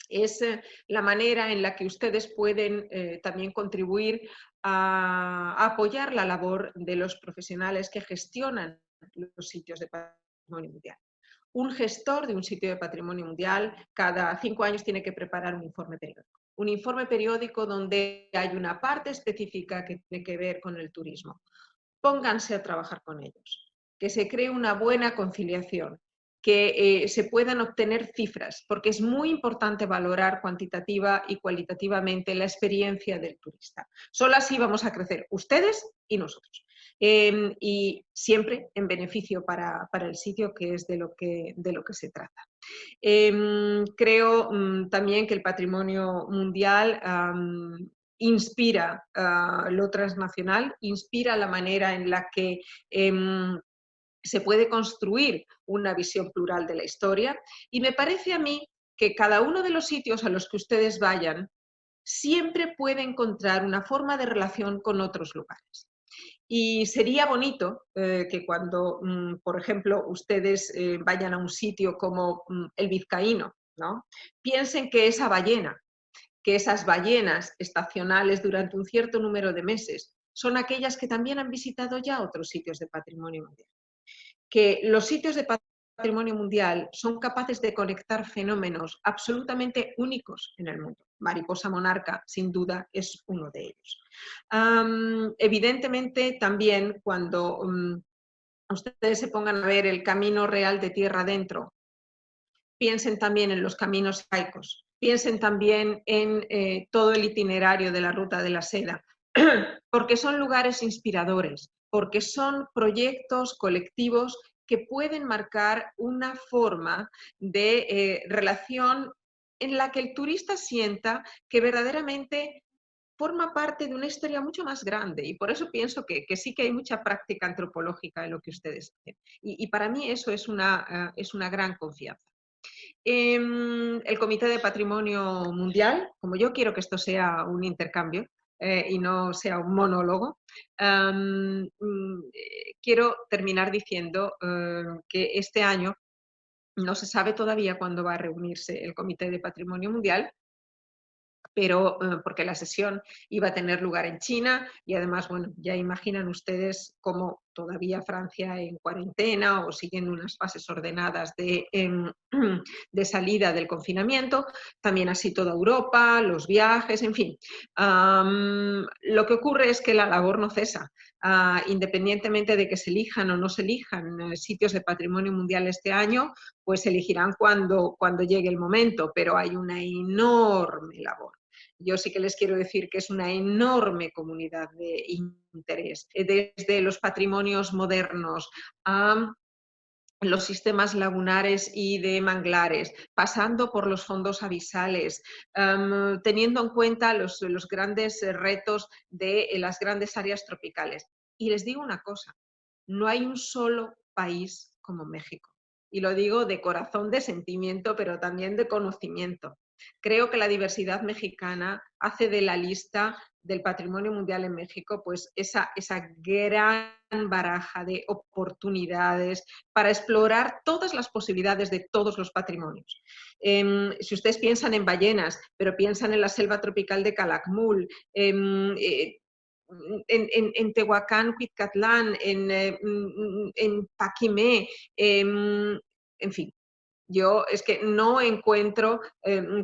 es la manera en la que ustedes pueden también contribuir a apoyar la labor de los profesionales que gestionan los sitios de patrimonio mundial. Un gestor de un sitio de patrimonio mundial cada 5 años tiene que preparar un informe periódico. Un informe periódico donde hay una parte específica que tiene que ver con el turismo. Pónganse a trabajar con ellos. que se cree una buena conciliación, que se puedan obtener cifras, porque es muy importante valorar cuantitativa y cualitativamente la experiencia del turista. Solo así vamos a crecer ustedes y nosotros. Y siempre en beneficio para el sitio, que es de lo que se trata. Creo también que el patrimonio mundial inspira lo transnacional, inspira la manera en la que se puede construir una visión plural de la historia, y me parece a mí que cada uno de los sitios a los que ustedes vayan siempre puede encontrar una forma de relación con otros lugares. Y sería bonito que cuando, por ejemplo, ustedes vayan a un sitio como el Vizcaíno, ¿no? Piensen que esa ballena, que esas ballenas estacionales durante un cierto número de meses, son aquellas que también han visitado ya otros sitios de patrimonio mundial. Que los sitios de patrimonio mundial son capaces de conectar fenómenos absolutamente únicos en el mundo. Mariposa monarca, sin duda, es uno de ellos. Evidentemente, también cuando ustedes se pongan a ver el camino real de tierra adentro, piensen también en los caminos laicos, piensen también en todo el itinerario de la Ruta de la Seda, porque son lugares inspiradores, porque son proyectos colectivos que pueden marcar una forma de relación en la que el turista sienta que verdaderamente forma parte de una historia mucho más grande, y por eso pienso que sí que hay mucha práctica antropológica en lo que ustedes hacen. Y para mí eso es una gran confianza. El Comité de Patrimonio Mundial, como yo quiero que esto sea un intercambio y no sea un monólogo, quiero terminar diciendo que este año no se sabe todavía cuándo va a reunirse el Comité de Patrimonio Mundial, pero porque la sesión iba a tener lugar en China y además, bueno, ya imaginan ustedes cómo todavía Francia en cuarentena o siguiendo unas fases ordenadas de salida del confinamiento, también así toda Europa, los viajes, en fin. Lo que ocurre es que la labor no cesa. Independientemente de que se elijan o no se elijan sitios de patrimonio mundial este año, pues se elegirán cuando llegue el momento, pero hay una enorme labor. Yo sí que les quiero decir que es una enorme comunidad de interés, desde los patrimonios modernos a los sistemas lagunares y de manglares, pasando por los fondos abisales, teniendo en cuenta los grandes retos de las grandes áreas tropicales. Y les digo una cosa, no hay un solo país como México. Y lo digo de corazón, de sentimiento, pero también de conocimiento. Creo que la diversidad mexicana hace de la lista del patrimonio mundial en México pues esa gran baraja de oportunidades para explorar todas las posibilidades de todos los patrimonios. Si ustedes piensan en ballenas, pero piensan en la selva tropical de Calakmul, en Tehuacán, Cuitcatlán, en Paquimé, en fin. Yo es que no encuentro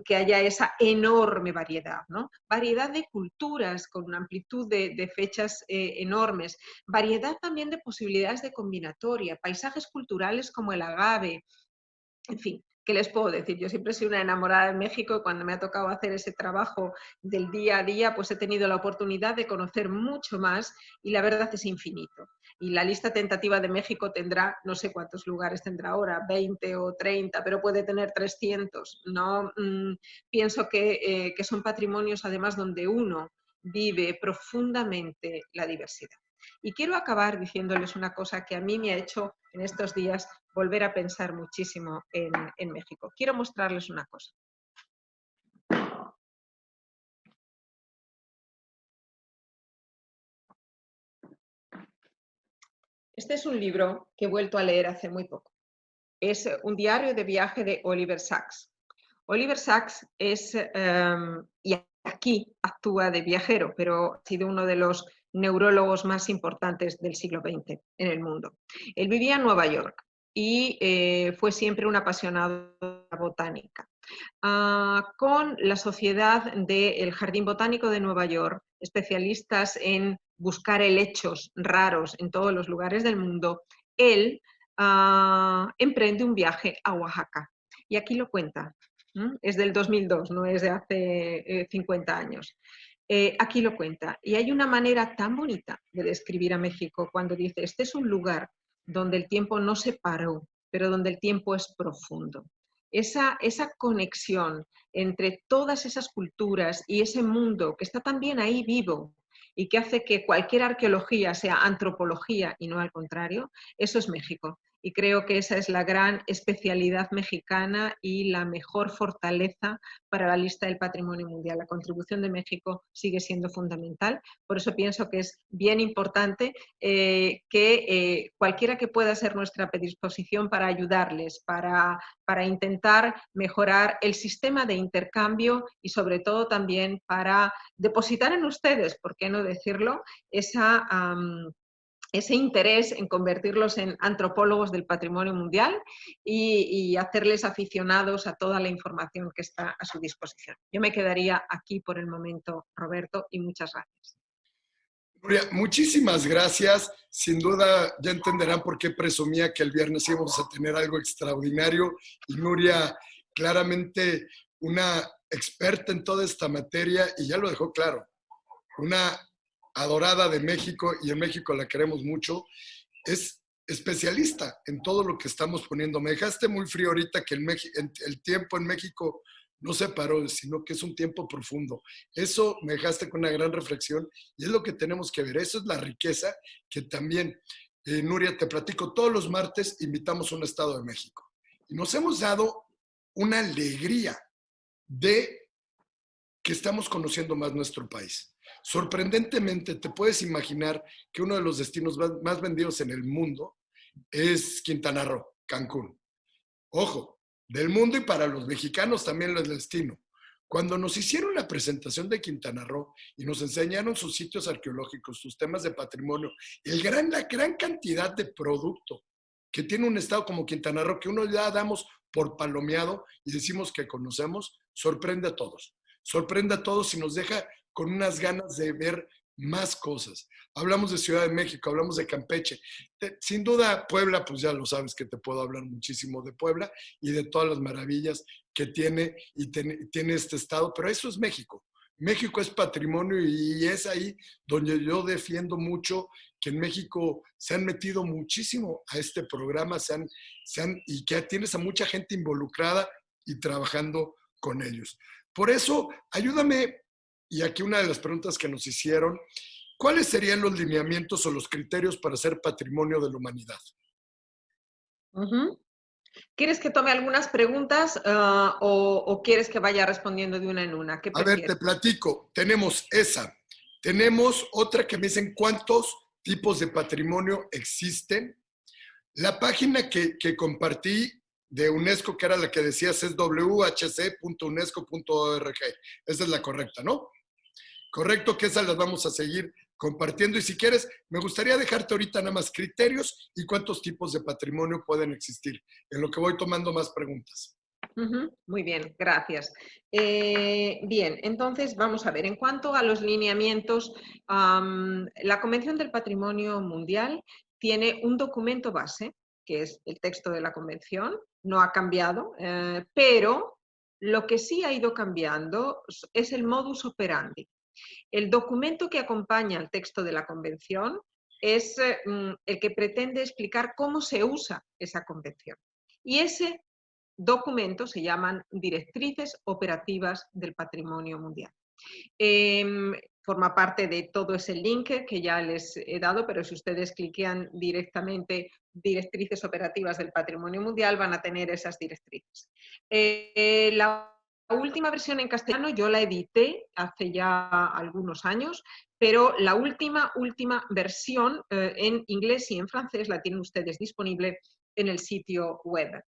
que haya esa enorme variedad, ¿no? Variedad de culturas con una amplitud de fechas enormes, variedad también de posibilidades de combinatoria, paisajes culturales como el agave, en fin. ¿Qué les puedo decir? Yo siempre he sido una enamorada de México y cuando me ha tocado hacer ese trabajo del día a día, pues he tenido la oportunidad de conocer mucho más y la verdad es infinito. Y la lista tentativa de México tendrá, no sé cuántos lugares tendrá ahora, 20 o 30, pero puede tener 300. ¿No? Pienso que son patrimonios además donde uno vive profundamente la diversidad. Y quiero acabar diciéndoles una cosa que a mí me ha hecho en estos días volver a pensar muchísimo en México. Quiero mostrarles una cosa. Este es un libro que he vuelto a leer hace muy poco. Es un diario de viaje de Oliver Sacks. Oliver Sacks es, y aquí actúa de viajero, pero ha sido uno de los neurólogos más importantes del siglo XX en el mundo. Él vivía en Nueva York y fue siempre un apasionado de la botánica. Con la Sociedad del Jardín Botánico de Nueva York, especialistas en buscar helechos raros en todos los lugares del mundo, él emprende un viaje a Oaxaca. Y aquí lo cuenta. Es del 2002, no es de hace 50 años. Aquí lo cuenta. Y hay una manera tan bonita de describir a México cuando dice, este es un lugar donde el tiempo no se paró, pero donde el tiempo es profundo. Esa conexión entre todas esas culturas y ese mundo que está también ahí vivo y que hace que cualquier arqueología sea antropología y no al contrario, eso es México. Y creo que esa es la gran especialidad mexicana y la mejor fortaleza para la lista del Patrimonio Mundial. La contribución de México sigue siendo fundamental. Por eso pienso que es bien importante que cualquiera que pueda ser nuestra predisposición para ayudarles, para intentar mejorar el sistema de intercambio y sobre todo también para depositar en ustedes, ¿por qué no decirlo?, ese interés en convertirlos en antropólogos del patrimonio mundial y hacerles aficionados a toda la información que está a su disposición. Yo me quedaría aquí por el momento, Roberto, y muchas gracias. Nuria, muchísimas gracias. Sin duda ya entenderán por qué presumía que el viernes íbamos a tener algo extraordinario. Y Nuria, claramente una experta en toda esta materia, y ya lo dejó claro, una adorada de México, y en México la queremos mucho, es especialista en todo lo que estamos poniendo. Me dejaste muy frío ahorita que el tiempo en México no se paró, sino que es un tiempo profundo. Eso me dejaste con una gran reflexión y es lo que tenemos que ver. Eso es la riqueza que también, Nuria, te platico, todos los martes invitamos a un estado de México. Y nos hemos dado una alegría de que estamos conociendo más nuestro país. Sorprendentemente, te puedes imaginar que uno de los destinos más vendidos en el mundo es Quintana Roo, Cancún. Ojo, del mundo y para los mexicanos también lo es destino. Cuando nos hicieron la presentación de Quintana Roo y nos enseñaron sus sitios arqueológicos, sus temas de patrimonio, la gran cantidad de producto que tiene un estado como Quintana Roo, que uno ya damos por palomeado y decimos que conocemos, sorprende a todos. Sorprende a todos y nos deja con unas ganas de ver más cosas. Hablamos de Ciudad de México, hablamos de Campeche. Sin duda, Puebla, pues ya lo sabes que te puedo hablar muchísimo de Puebla y de todas las maravillas que tiene tiene este estado, pero eso es México. México es patrimonio y es ahí donde yo defiendo mucho que en México se han metido muchísimo a este programa y que tienes a mucha gente involucrada y trabajando con ellos. Por eso, ayúdame, y aquí una de las preguntas que nos hicieron, ¿cuáles serían los lineamientos o los criterios para ser patrimonio de la humanidad? ¿Quieres que tome algunas preguntas o quieres que vaya respondiendo de una en una? ¿Qué prefieres? A ver, te platico. Tenemos esa. Tenemos otra que me dicen cuántos tipos de patrimonio existen. La página que compartí de UNESCO, que era la que decías, es whc.unesco.org. Esa es la correcta, ¿no? Correcto, que esas las vamos a seguir compartiendo. Y si quieres, me gustaría dejarte ahorita nada más criterios y cuántos tipos de patrimonio pueden existir, en lo que voy tomando más preguntas. Muy bien, gracias. Bien, entonces vamos a ver, en cuanto a los lineamientos, la Convención del Patrimonio Mundial tiene un documento base, que es el texto de la Convención, no ha cambiado, pero lo que sí ha ido cambiando es el modus operandi. El documento que acompaña al texto de la Convención es el que pretende explicar cómo se usa esa Convención. Y ese documento se llaman Directrices Operativas del Patrimonio Mundial. Forma parte de todo ese link que ya les he dado, pero si ustedes cliquean directamente Directrices Operativas del Patrimonio Mundial van a tener esas directrices. La última versión en castellano yo la edité hace ya algunos años, pero la última versión en inglés y en francés la tienen ustedes disponible en el sitio web.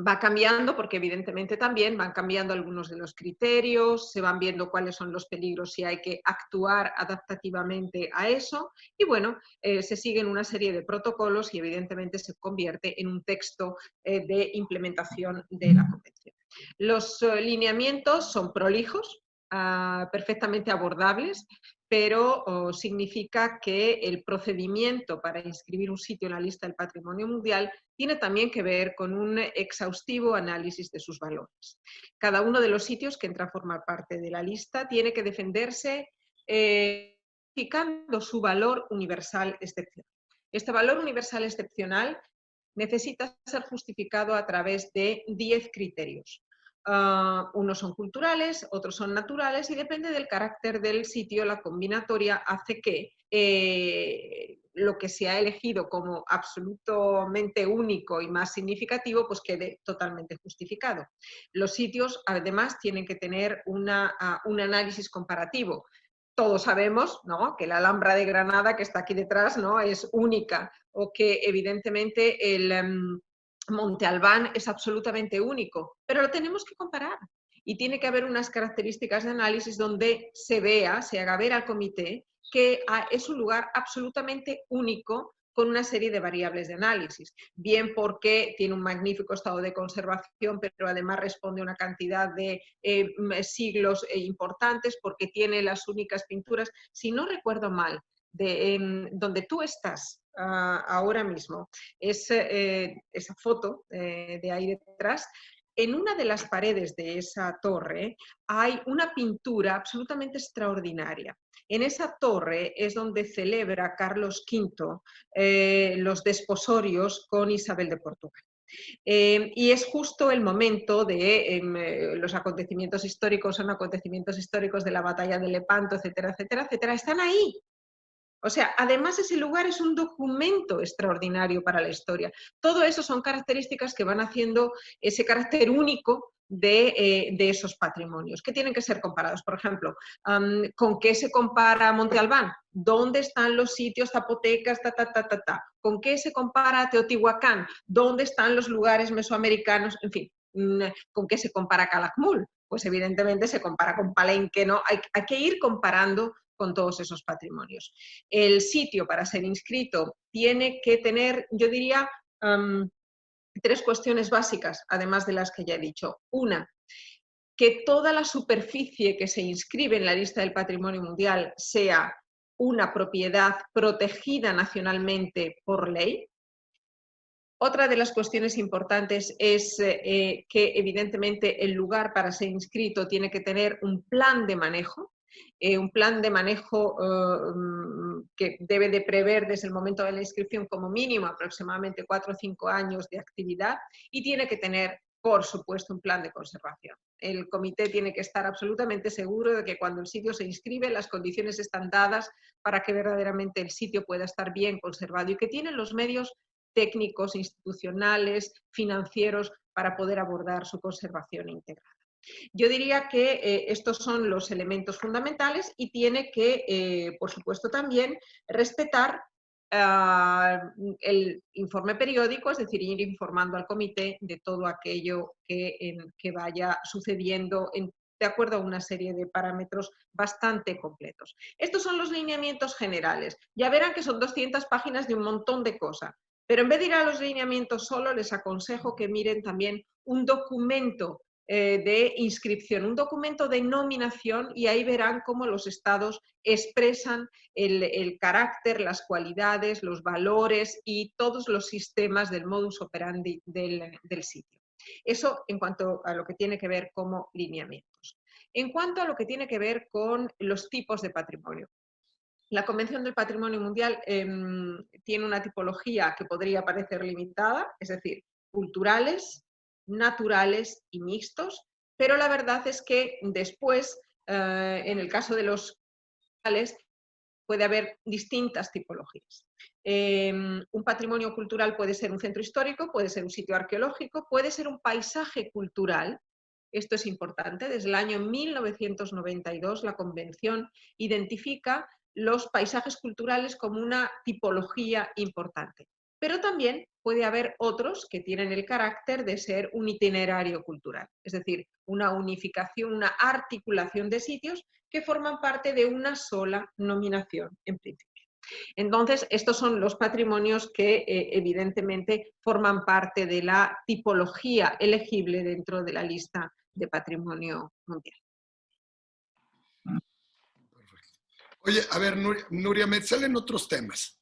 Va cambiando porque evidentemente también van cambiando algunos de los criterios, se van viendo cuáles son los peligros y hay que actuar adaptativamente a eso y bueno, se siguen una serie de protocolos y evidentemente se convierte en un texto de implementación de la Convención. Los lineamientos son prolijos, perfectamente abordables, pero significa que el procedimiento para inscribir un sitio en la lista del Patrimonio Mundial tiene también que ver con un exhaustivo análisis de sus valores. Cada uno de los sitios que entra a formar parte de la lista tiene que defenderse justificando su valor universal excepcional. Este valor universal excepcional necesita ser justificado a través de 10 criterios. Unos son culturales, otros son naturales y depende del carácter del sitio, la combinatoria hace que lo que se ha elegido como absolutamente único y más significativo pues quede totalmente justificado. Los sitios además tienen que tener un análisis comparativo. Todos sabemos, ¿no?, que la Alhambra de Granada, que está aquí detrás, ¿no?, es única, o que evidentemente el Monte Albán es absolutamente único, pero lo tenemos que comparar y tiene que haber unas características de análisis donde se vea, se haga ver al comité que es un lugar absolutamente único con una serie de variables de análisis, bien porque tiene un magnífico estado de conservación, pero además responde a una cantidad de siglos importantes, porque tiene las únicas pinturas, si no recuerdo mal, donde tú estás ahora mismo, esa foto de ahí detrás. En una de las paredes de esa torre hay una pintura absolutamente extraordinaria. En esa torre es donde celebra Carlos V los desposorios con Isabel de Portugal. Y es justo el momento de los acontecimientos históricos, son acontecimientos históricos de la batalla de Lepanto, etcétera, etcétera, etcétera, están ahí. O sea, además ese lugar es un documento extraordinario para la historia. Todo eso son características que van haciendo ese carácter único de esos patrimonios, que tienen que ser comparados. Por ejemplo, ¿con qué se compara Monte Albán? ¿Dónde están los sitios zapotecas? ¿Con qué se compara Teotihuacán? ¿Dónde están los lugares mesoamericanos? En fin, ¿con qué se compara Calakmul? Pues evidentemente se compara con Palenque, ¿no? Hay que ir comparando con todos esos patrimonios. El sitio para ser inscrito tiene que tener, yo diría, tres cuestiones básicas, además de las que ya he dicho. Una, que toda la superficie que se inscribe en la lista del Patrimonio Mundial sea una propiedad protegida nacionalmente por ley. Otra de las cuestiones importantes es que evidentemente el lugar para ser inscrito tiene que tener un plan de manejo, que debe de prever desde el momento de la inscripción como mínimo aproximadamente 4 o 5 años de actividad y tiene que tener, por supuesto, un plan de conservación. El comité tiene que estar absolutamente seguro de que cuando el sitio se inscribe las condiciones están dadas para que verdaderamente el sitio pueda estar bien conservado y que tiene los medios técnicos, institucionales, financieros para poder abordar su conservación integrada. Yo diría que estos son los elementos fundamentales y tiene que, por supuesto, también respetar el informe periódico, es decir, ir informando al comité de todo aquello que vaya sucediendo de acuerdo a una serie de parámetros bastante completos. Estos son los lineamientos generales. Ya verán que son 200 páginas de un montón de cosas, pero en vez de ir a los lineamientos solo, les aconsejo que miren también un documento de inscripción, un documento de nominación, y ahí verán cómo los estados expresan el carácter, las cualidades, los valores y todos los sistemas del modus operandi del sitio. Eso en cuanto a lo que tiene que ver como lineamientos. En cuanto a lo que tiene que ver con los tipos de patrimonio. La Convención del Patrimonio Mundial tiene una tipología que podría parecer limitada, es decir, culturales, naturales y mixtos, pero la verdad es que después, en el caso de los culturales, puede haber distintas tipologías. Un patrimonio cultural puede ser un centro histórico, puede ser un sitio arqueológico, puede ser un paisaje cultural. Esto es importante. Desde el año 1992 la Convención identifica los paisajes culturales como una tipología importante. Pero también puede haber otros que tienen el carácter de ser un itinerario cultural, es decir, una unificación, una articulación de sitios que forman parte de una sola nominación en principio. Entonces, estos son los patrimonios que evidentemente forman parte de la tipología elegible dentro de la lista de patrimonio mundial. Perfecto. Oye, a ver, Nuria, me salen otros temas.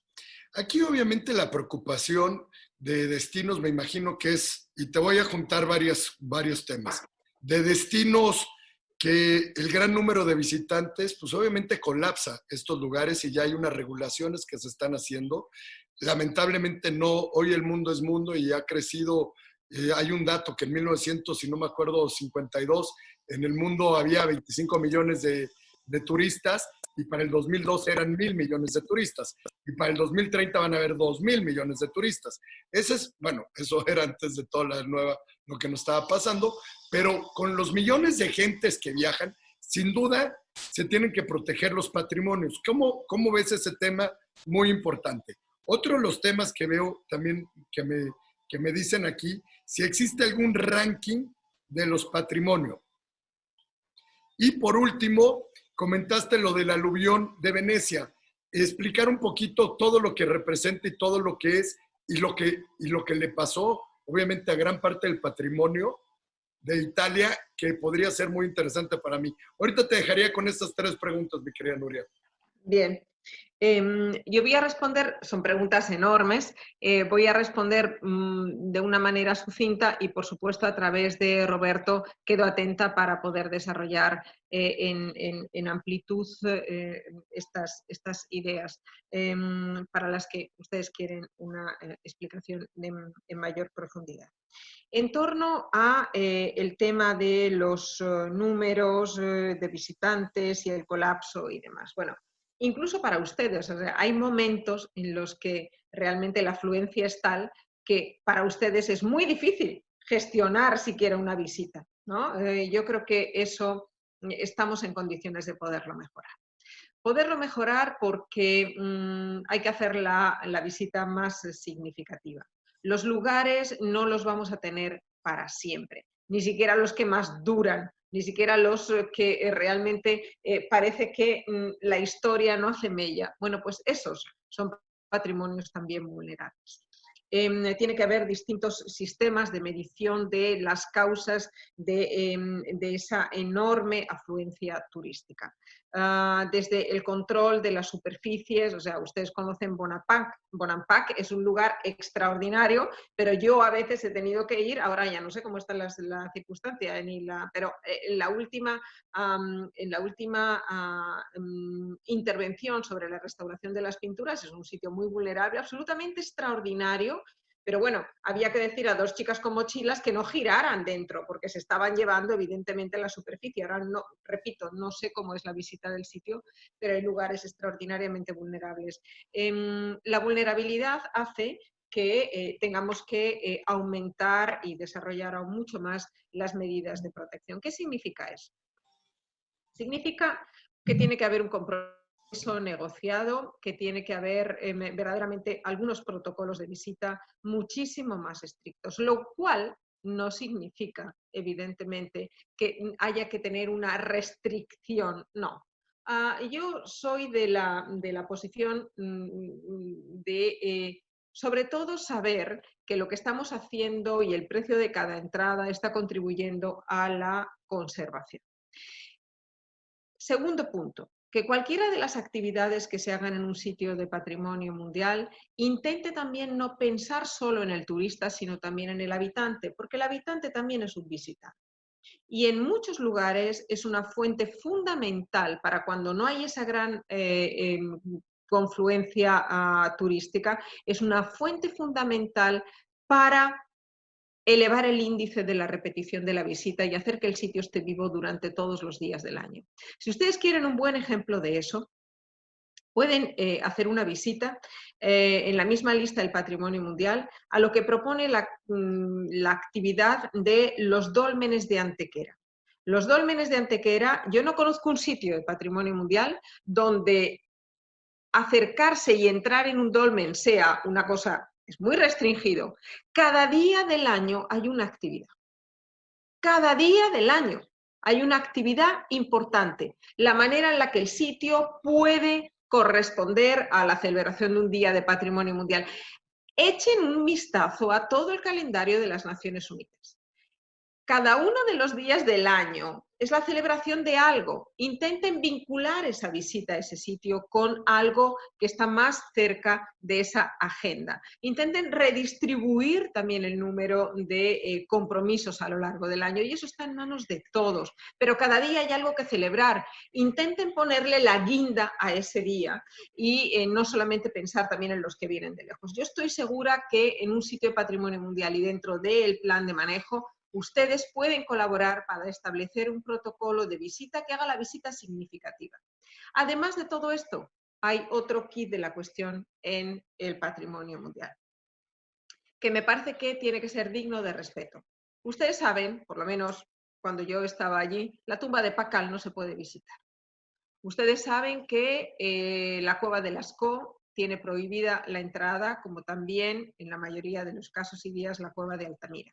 Aquí obviamente la preocupación de destinos, me imagino que es, y te voy a juntar varios temas, de destinos que el gran número de visitantes, pues obviamente colapsa estos lugares y ya hay unas regulaciones que se están haciendo. Lamentablemente no, hoy el mundo es mundo y ha crecido. Hay un dato que en 1900, si no me acuerdo, 52, en el mundo había 25 millones de turistas y para el 2012 eran 1.000 millones de turistas y para el 2030 van a haber 2.000 millones de turistas. Ese es, bueno, eso era antes de toda la nueva, lo que nos estaba pasando, pero con los millones de gentes que viajan, sin duda se tienen que proteger los patrimonios. ¿Cómo ves ese tema? Muy importante. Otro de los temas que veo también que me dicen aquí, si existe algún ranking de los patrimonios. Y por último, comentaste lo del aluvión de Venecia. Explicar un poquito todo lo que representa y todo lo que es y lo que le pasó, obviamente, a gran parte del patrimonio de Italia, que podría ser muy interesante para mí. Ahorita te dejaría con estas 3 preguntas, mi querida Nuria. Bien. Yo voy a responder, son preguntas enormes, voy a responder de una manera sucinta y por supuesto a través de Roberto quedo atenta para poder desarrollar en amplitud estas ideas para las que ustedes quieren una explicación en mayor profundidad. En torno a el tema de los números de visitantes y el colapso y demás. Bueno, incluso para ustedes, o sea, hay momentos en los que realmente la afluencia es tal que para ustedes es muy difícil gestionar siquiera una visita, ¿no? Yo creo que eso estamos en condiciones de poderlo mejorar. Poderlo mejorar porque hay que hacer la visita más significativa. Los lugares no los vamos a tener para siempre, ni siquiera los que más duran, ni siquiera los que realmente parece que la historia no hace mella. Bueno, pues esos son patrimonios también vulnerables. Tiene que haber distintos sistemas de medición de las causas de esa enorme afluencia turística. Desde el control de las superficies, o sea, ustedes conocen Bonampak es un lugar extraordinario, pero yo a veces he tenido que ir, ahora ya no sé cómo está la circunstancia, pero en la última intervención sobre la restauración de las pinturas, es un sitio muy vulnerable, absolutamente extraordinario, pero bueno, había que decir a 2 chicas con mochilas que no giraran dentro, porque se estaban llevando evidentemente la superficie. Ahora, no, repito, no sé cómo es la visita del sitio, pero hay lugares extraordinariamente vulnerables. La vulnerabilidad hace que tengamos que aumentar y desarrollar aún mucho más las medidas de protección. ¿Qué significa eso? Significa que tiene que haber un compromiso negociado, que tiene que haber verdaderamente algunos protocolos de visita muchísimo más estrictos, lo cual no significa, evidentemente, que haya que tener una restricción, no. Yo soy de la posición de, sobre todo, saber que lo que estamos haciendo y el precio de cada entrada está contribuyendo a la conservación. Segundo punto, que cualquiera de las actividades que se hagan en un sitio de patrimonio mundial intente también no pensar solo en el turista, sino también en el habitante, porque el habitante también es un visitante. Y en muchos lugares es una fuente fundamental para cuando no hay esa gran confluencia turística, es una fuente fundamental para elevar el índice de la repetición de la visita y hacer que el sitio esté vivo durante todos los días del año. Si ustedes quieren un buen ejemplo de eso, pueden hacer una visita en la misma lista del Patrimonio Mundial a lo que propone la actividad de los dólmenes de Antequera. Los dólmenes de Antequera, yo no conozco un sitio de Patrimonio Mundial donde acercarse y entrar en un dolmen sea una cosa, es muy restringido. Cada día del año hay una actividad. Cada día del año hay una actividad importante. La manera en la que el sitio puede corresponder a la celebración de un día de patrimonio mundial. Echen un vistazo a todo el calendario de las Naciones Unidas. Cada uno de los días del año es la celebración de algo. Intenten vincular esa visita a ese sitio con algo que está más cerca de esa agenda. Intenten redistribuir también el número de compromisos a lo largo del año y eso está en manos de todos. Pero cada día hay algo que celebrar. Intenten ponerle la guinda a ese día y no solamente pensar también en los que vienen de lejos. Yo estoy segura que en un sitio de patrimonio mundial y dentro del plan de manejo, ustedes pueden colaborar para establecer un protocolo de visita que haga la visita significativa. Además de todo esto, hay otro kit de la cuestión en el patrimonio mundial, que me parece que tiene que ser digno de respeto. Ustedes saben, por lo menos cuando yo estaba allí, la tumba de Pakal no se puede visitar. Ustedes saben que la cueva de Lascaux tiene prohibida la entrada, como también en la mayoría de los casos y días la cueva de Altamira.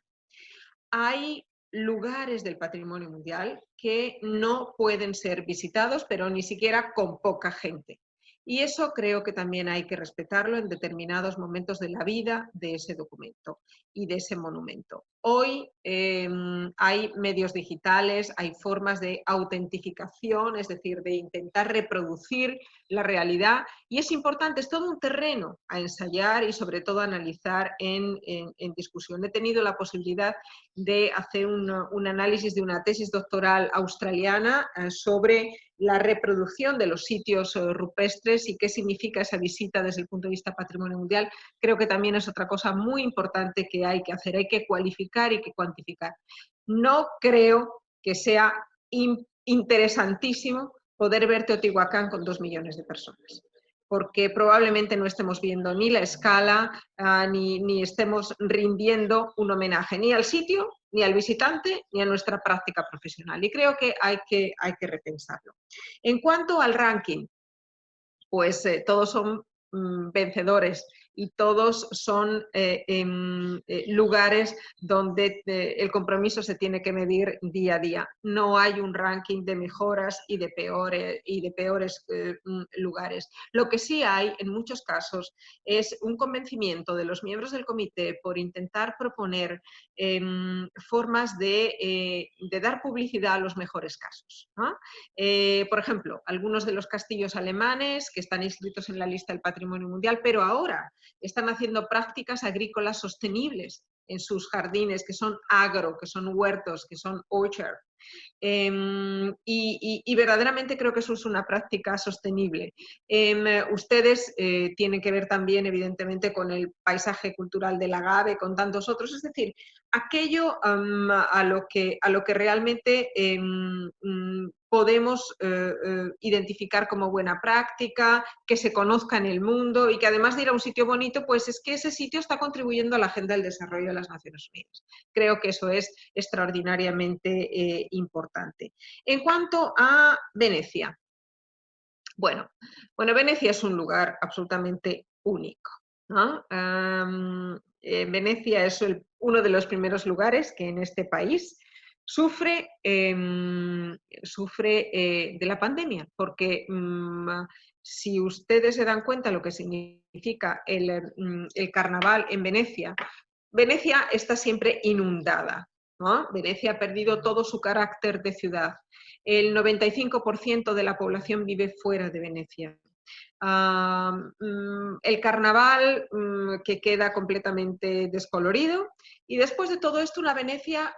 Hay lugares del patrimonio mundial que no pueden ser visitados, pero ni siquiera con poca gente. Y eso creo que también hay que respetarlo en determinados momentos de la vida de ese documento y de ese monumento. Hoy hay medios digitales, hay formas de autentificación, es decir, de intentar reproducir la realidad y es importante, es todo un terreno a ensayar y sobre todo a analizar en discusión. He tenido la posibilidad de hacer un análisis de una tesis doctoral australiana sobre la reproducción de los sitios rupestres y qué significa esa visita desde el punto de vista patrimonio mundial. Creo que también es otra cosa muy importante que hay que hacer, hay que cualificar y que cuantificar. No creo que sea interesantísimo poder ver Teotihuacán con 2 millones de personas, porque probablemente no estemos viendo ni la escala, ni estemos rindiendo un homenaje ni al sitio, ni al visitante, ni a nuestra práctica profesional. Y creo que hay que repensarlo. En cuanto al ranking, pues todos son vencedores y todos son lugares donde el compromiso se tiene que medir día a día. No hay un ranking de mejoras y de peores lugares. Lo que sí hay en muchos casos es un convencimiento de los miembros del comité por intentar proponer formas de dar publicidad a los mejores casos, ¿no? Por ejemplo, algunos de los castillos alemanes que están inscritos en la lista del Patrimonio Mundial, pero ahora están haciendo prácticas agrícolas sostenibles en sus jardines, que son agro, que son huertos, que son orchard. Y verdaderamente creo que eso es una práctica sostenible. Ustedes tienen que ver también, evidentemente, con el paisaje cultural del agave, con tantos otros, es decir, aquello a lo que realmente podemos identificar como buena práctica, que se conozca en el mundo y que además de ir a un sitio bonito, pues es que ese sitio está contribuyendo a la agenda del desarrollo de las Naciones Unidas. Creo que eso es extraordinariamente importante. En cuanto a Venecia, bueno, Venecia es un lugar absolutamente único, ¿no? Venecia es uno de los primeros lugares que en este país sufre de la pandemia, porque si ustedes se dan cuenta lo que significa el carnaval en Venecia, Venecia está siempre inundada, ¿no? Venecia ha perdido todo su carácter de ciudad. El 95% de la población vive fuera de Venecia. El carnaval que queda completamente descolorido y después de todo esto una Venecia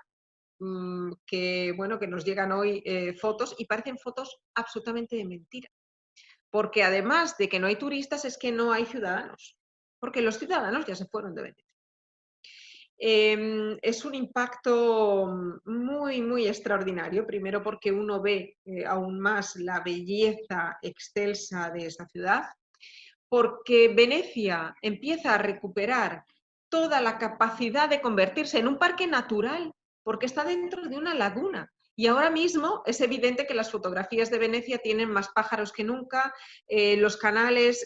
que nos llegan hoy fotos y parecen fotos absolutamente de mentira. Porque además de que no hay turistas es que no hay ciudadanos, porque los ciudadanos ya se fueron de Venecia. Es un impacto muy, muy extraordinario, primero porque uno ve aún más la belleza excelsa de esa ciudad, porque Venecia empieza a recuperar toda la capacidad de convertirse en un parque natural, porque está dentro de una laguna. Y ahora mismo es evidente que las fotografías de Venecia tienen más pájaros que nunca, los canales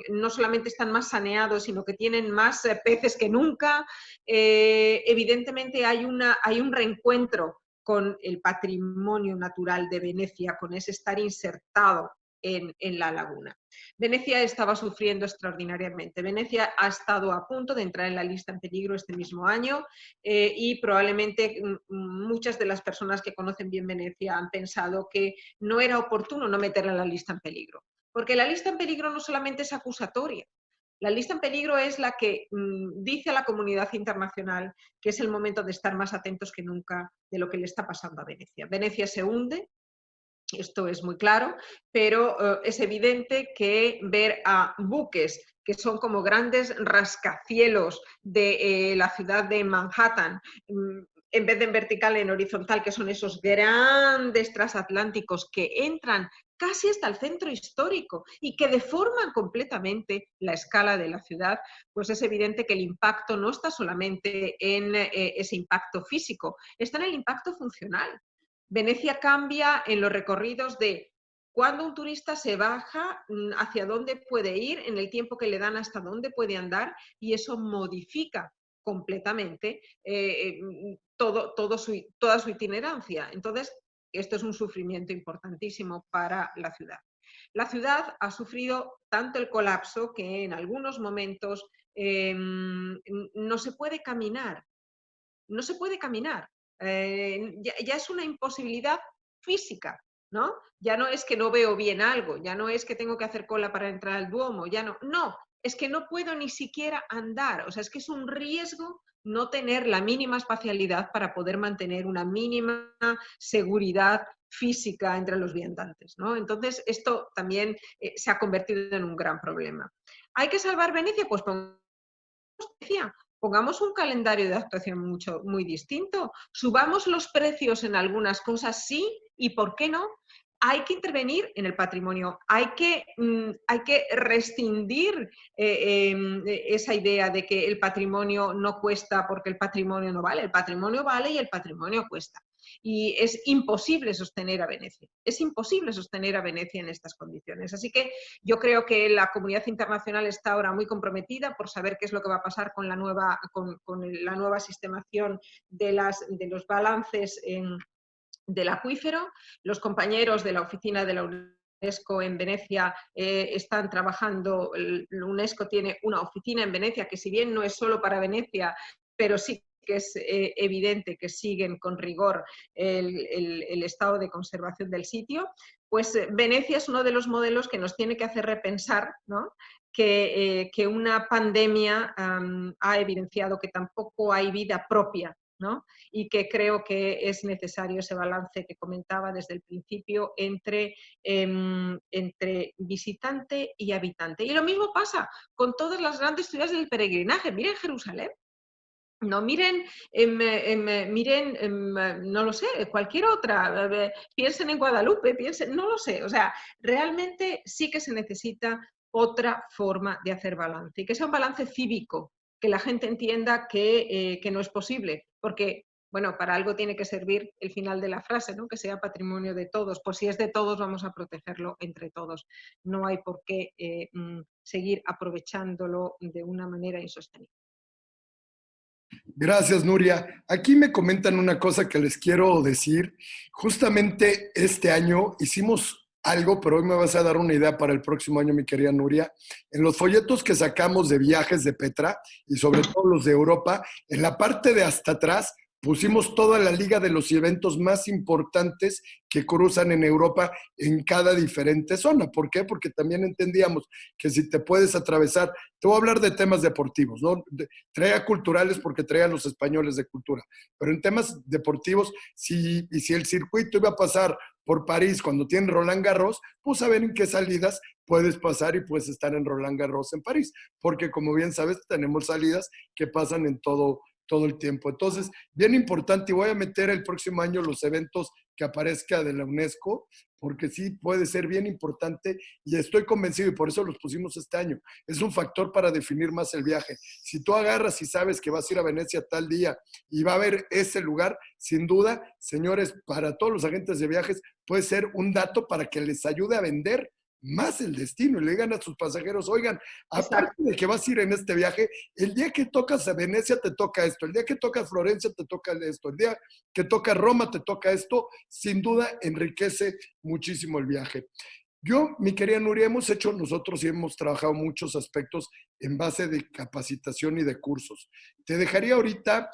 no solamente están más saneados, sino que tienen más peces que nunca. Evidentemente hay un reencuentro con el patrimonio natural de Venecia, con ese estar insertado en la laguna. Venecia estaba sufriendo extraordinariamente. Venecia ha estado a punto de entrar en la lista en peligro este mismo año y probablemente muchas de las personas que conocen bien Venecia han pensado que no era oportuno no meterla en la lista en peligro. Porque la lista en peligro no solamente es acusatoria. La lista en peligro es la que dice a la comunidad internacional que es el momento de estar más atentos que nunca de lo que le está pasando a Venecia. Venecia se hunde, esto es muy claro, pero es evidente que ver a buques que son como grandes rascacielos de la ciudad de Manhattan, en vez de en vertical, en horizontal, que son esos grandes transatlánticos que entran casi hasta el centro histórico y que deforman completamente la escala de la ciudad, pues es evidente que el impacto no está solamente en ese impacto físico, está en el impacto funcional. Venecia cambia en los recorridos de cuando un turista se baja, hacia dónde puede ir, en el tiempo que le dan hasta dónde puede andar, y eso modifica completamente toda su itinerancia. Entonces, esto es un sufrimiento importantísimo para la ciudad. La ciudad ha sufrido tanto el colapso que en algunos momentos no se puede caminar. No se puede caminar. Ya es una imposibilidad física, ¿no? Ya no es que no veo bien algo, ya no es que tengo que hacer cola para entrar al Duomo, ya no, es que no puedo ni siquiera andar, o sea, es que es un riesgo no tener la mínima espacialidad para poder mantener una mínima seguridad física entre los viandantes, ¿no? Entonces, esto también se ha convertido en un gran problema. ¿Hay que salvar Venecia? Pues pongamos un calendario de actuación muy distinto, subamos los precios en algunas cosas, sí, y ¿por qué no? Hay que intervenir en el patrimonio, hay que rescindir esa idea de que el patrimonio no cuesta porque el patrimonio no vale. El patrimonio vale y el patrimonio cuesta. Y es imposible sostener a Venecia. Es imposible sostener a Venecia en estas condiciones. Así que yo creo que la comunidad internacional está ahora muy comprometida por saber qué es lo que va a pasar con la nueva sistemación de los balances del acuífero. Los compañeros de la oficina de la UNESCO en Venecia están trabajando. UNESCO tiene una oficina en Venecia que, si bien no es solo para Venecia, pero sí que es evidente que siguen con rigor el estado de conservación del sitio, pues Venecia es uno de los modelos que nos tiene que hacer repensar, ¿no? Que una pandemia ha evidenciado que tampoco hay vida propia, ¿no? Y que creo que es necesario ese balance que comentaba desde el principio entre visitante y habitante. Y lo mismo pasa con todas las grandes ciudades del peregrinaje. Miren Jerusalén. No, miren, no lo sé, cualquier otra, piensen en Guadalupe, no lo sé, o sea, realmente sí que se necesita otra forma de hacer balance y que sea un balance cívico, que la gente entienda que no es posible, porque, bueno, para algo tiene que servir el final de la frase, ¿no? Que sea patrimonio de todos, pues si es de todos vamos a protegerlo entre todos, no hay por qué seguir aprovechándolo de una manera insostenible. Gracias, Nuria. Aquí me comentan una cosa que les quiero decir. Justamente este año hicimos algo, pero hoy me vas a dar una idea para el próximo año, mi querida Nuria. En los folletos que sacamos de viajes de Petra, y sobre todo los de Europa, en la parte de hasta atrás pusimos toda la liga de los eventos más importantes que cruzan en Europa en cada diferente zona. ¿Por qué? Porque también entendíamos que si te puedes atravesar, te voy a hablar de temas deportivos, ¿no? Traía culturales porque traía a los españoles de cultura, pero en temas deportivos, si el circuito iba a pasar por París cuando tiene Roland Garros, pues a ver en qué salidas puedes pasar y puedes estar en Roland Garros en París, porque como bien sabes, tenemos salidas que pasan en todo el tiempo. Entonces, bien importante, y voy a meter el próximo año los eventos que aparezca de la UNESCO, porque sí puede ser bien importante y estoy convencido, y por eso los pusimos este año. Es un factor para definir más el viaje. Si tú agarras y sabes que vas a ir a Venecia tal día y va a haber ese lugar, sin duda, señores, para todos los agentes de viajes, puede ser un dato para que les ayude a vender más el destino y le digan a sus pasajeros, oigan, aparte de que vas a ir en este viaje, el día que tocas a Venecia te toca esto, el día que tocas Florencia te toca esto, el día que tocas Roma te toca esto, sin duda enriquece muchísimo el viaje. Yo, mi querida Nuria, hemos hecho nosotros y hemos trabajado muchos aspectos en base de capacitación y de cursos. Te dejaría ahorita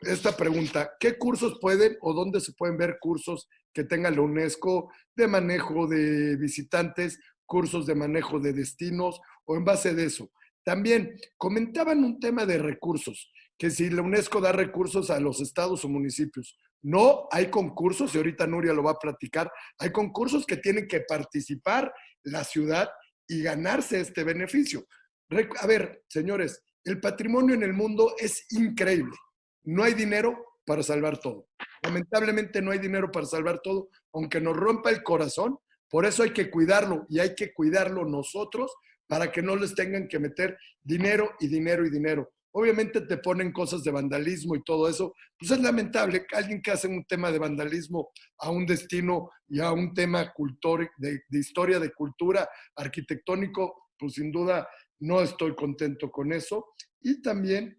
esta pregunta: ¿qué cursos pueden o dónde se pueden ver cursos que tenga la UNESCO de manejo de visitantes, cursos de manejo de destinos o en base de eso? También comentaban un tema de recursos, que si la UNESCO da recursos a los estados o municipios. No, hay concursos, y ahorita Nuria lo va a platicar, hay concursos que tienen que participar la ciudad y ganarse este beneficio. A ver, señores, el patrimonio en el mundo es increíble. No hay dinero para salvar todo. Lamentablemente no hay dinero para salvar todo, aunque nos rompa el corazón. Por eso hay que cuidarlo y hay que cuidarlo nosotros para que no les tengan que meter dinero y dinero y dinero. Obviamente te ponen cosas de vandalismo y todo eso. Pues es lamentable que alguien que hace un tema de vandalismo a un destino y a un tema de historia, de cultura, arquitectónico, pues sin duda no estoy contento con eso. Y también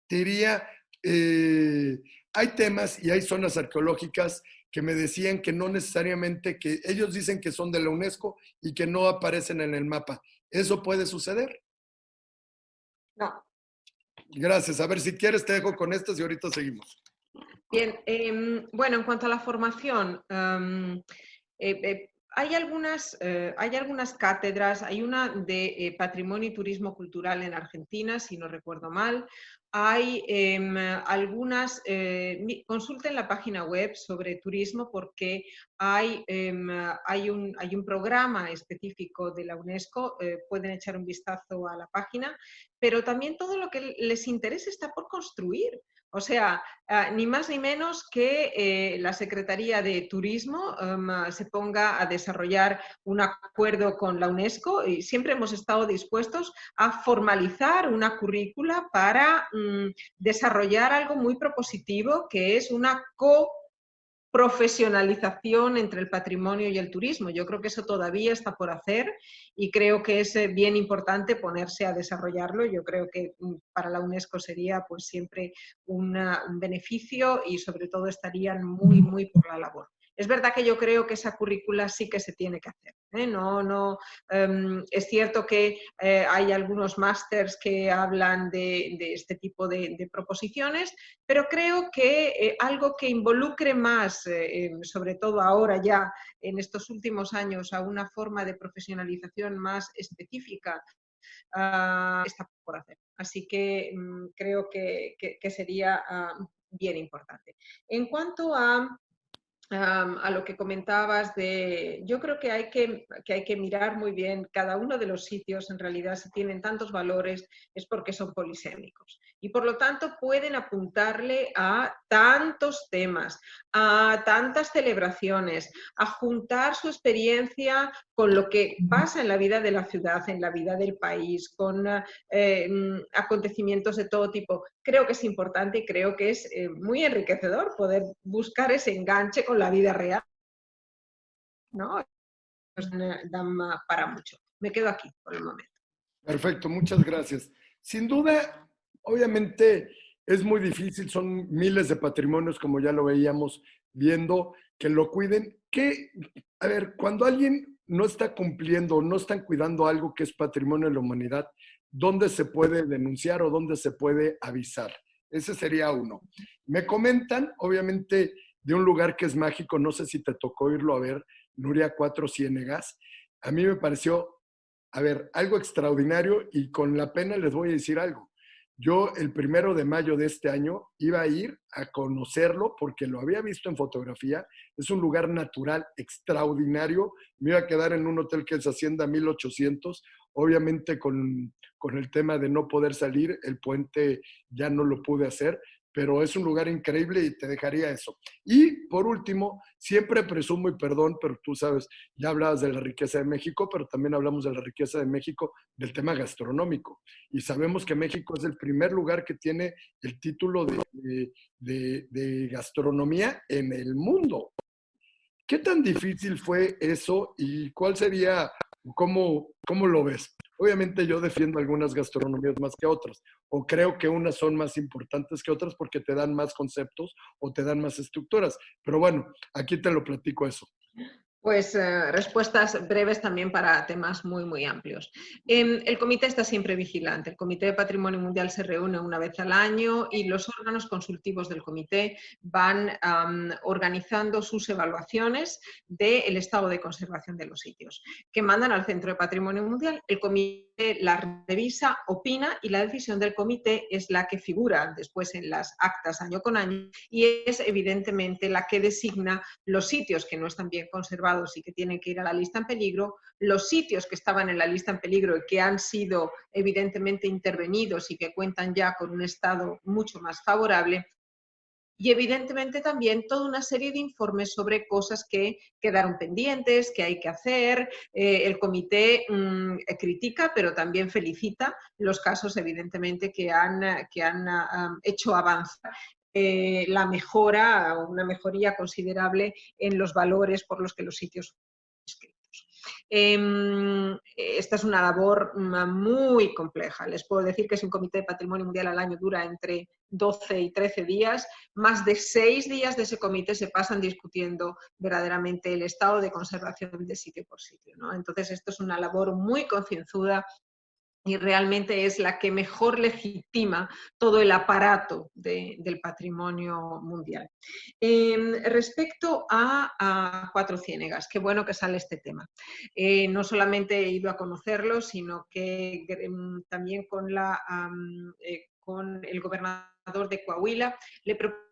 te diría, hay temas y hay zonas arqueológicas que me decían que no necesariamente, que ellos dicen que son de la UNESCO y que no aparecen en el mapa. ¿Eso puede suceder? No. Gracias. A ver, si quieres te dejo con estas y ahorita seguimos. Bien, bueno, en cuanto a la formación, hay algunas cátedras, hay una de Patrimonio y Turismo Cultural en Argentina, si no recuerdo mal. Hay algunas, consulten la página web sobre turismo porque hay un programa específico de la UNESCO, pueden echar un vistazo a la página, pero también todo lo que les interese está por construir. O sea, ni más ni menos que la Secretaría de Turismo se ponga a desarrollar un acuerdo con la UNESCO y siempre hemos estado dispuestos a formalizar una currícula para desarrollar algo muy propositivo que es una profesionalización entre el patrimonio y el turismo. Yo creo que eso todavía está por hacer y creo que es bien importante ponerse a desarrollarlo. Yo creo que para la UNESCO sería pues siempre un beneficio y sobre todo estarían muy por la labor. Es verdad que yo creo que esa currícula sí que se tiene que hacer. Es cierto que hay algunos másters que hablan de este tipo de proposiciones, pero creo que algo que involucre más, sobre todo ahora ya en estos últimos años, a una forma de profesionalización más específica, está por hacer. Así que creo que sería bien importante. En cuanto a lo que comentabas yo creo que hay que mirar muy bien cada uno de los sitios. En realidad, si tienen tantos valores es porque son polisémicos y por lo tanto pueden apuntarle a tantos temas, a tantas celebraciones, a juntar su experiencia con lo que pasa en la vida de la ciudad, en la vida del país, con acontecimientos de todo tipo. Creo que es importante y creo que es muy enriquecedor poder buscar ese enganche con la vida real, ¿no? Nos dan para mucho. Me quedo aquí por el momento. Perfecto, muchas gracias. Sin duda, obviamente es muy difícil, son miles de patrimonios, como ya lo veíamos viendo, que lo cuiden. A ver, cuando alguien no está cumpliendo, no están cuidando algo que es patrimonio de la humanidad, ¿dónde se puede denunciar o dónde se puede avisar? Ese sería uno. Me comentan, obviamente, de un lugar que es mágico, no sé si te tocó irlo a ver, Nuria Cuatro Ciénegas. A mí me pareció, a ver, algo extraordinario, y con la pena les voy a decir algo. Yo el 1 de mayo de este año iba a ir a conocerlo porque lo había visto en fotografía. Es un lugar natural extraordinario. Me iba a quedar en un hotel que es Hacienda 1800. Obviamente con el tema de no poder salir, el puente ya no lo pude hacer, pero es un lugar increíble y te dejaría eso. Y por último, siempre presumo, y perdón, pero tú sabes, ya hablabas de la riqueza de México, pero también hablamos de la riqueza de México del tema gastronómico. Y sabemos que México es el primer lugar que tiene el título de gastronomía en el mundo. ¿Qué tan difícil fue eso y cuál sería, cómo lo ves? Obviamente yo defiendo algunas gastronomías más que otras, o creo que unas son más importantes que otras porque te dan más conceptos o te dan más estructuras. Pero bueno, aquí te lo platico eso. Pues respuestas breves también para temas muy, muy amplios. El comité está siempre vigilante. El Comité de Patrimonio Mundial se reúne una vez al año y los órganos consultivos del comité van organizando sus evaluaciones del estado de conservación de los sitios, que mandan al Centro de Patrimonio Mundial. El comité la revisa, opina y la decisión del comité es la que figura después en las actas año con año y es evidentemente la que designa los sitios que no están bien conservados y que tienen que ir a la lista en peligro, los sitios que estaban en la lista en peligro y que han sido evidentemente intervenidos y que cuentan ya con un estado mucho más favorable, y evidentemente también toda una serie de informes sobre cosas que quedaron pendientes, que hay que hacer. El comité critica, pero también felicita los casos evidentemente que han hecho avanzar la mejora, una mejoría considerable en los valores por los que los sitios son escritos. Esta es una labor muy compleja. Les puedo decir que si un comité de patrimonio mundial al año dura entre 12 y 13 días, más de 6 días de ese comité se pasan discutiendo verdaderamente el estado de conservación de sitio por sitio, ¿no? Entonces, esto es una labor muy concienzuda y realmente es la que mejor legitima todo el aparato del patrimonio mundial. Respecto a Cuatro Ciénegas, qué bueno que sale este tema. No solamente he ido a conocerlo, sino que también con el gobernador de Coahuila le propuse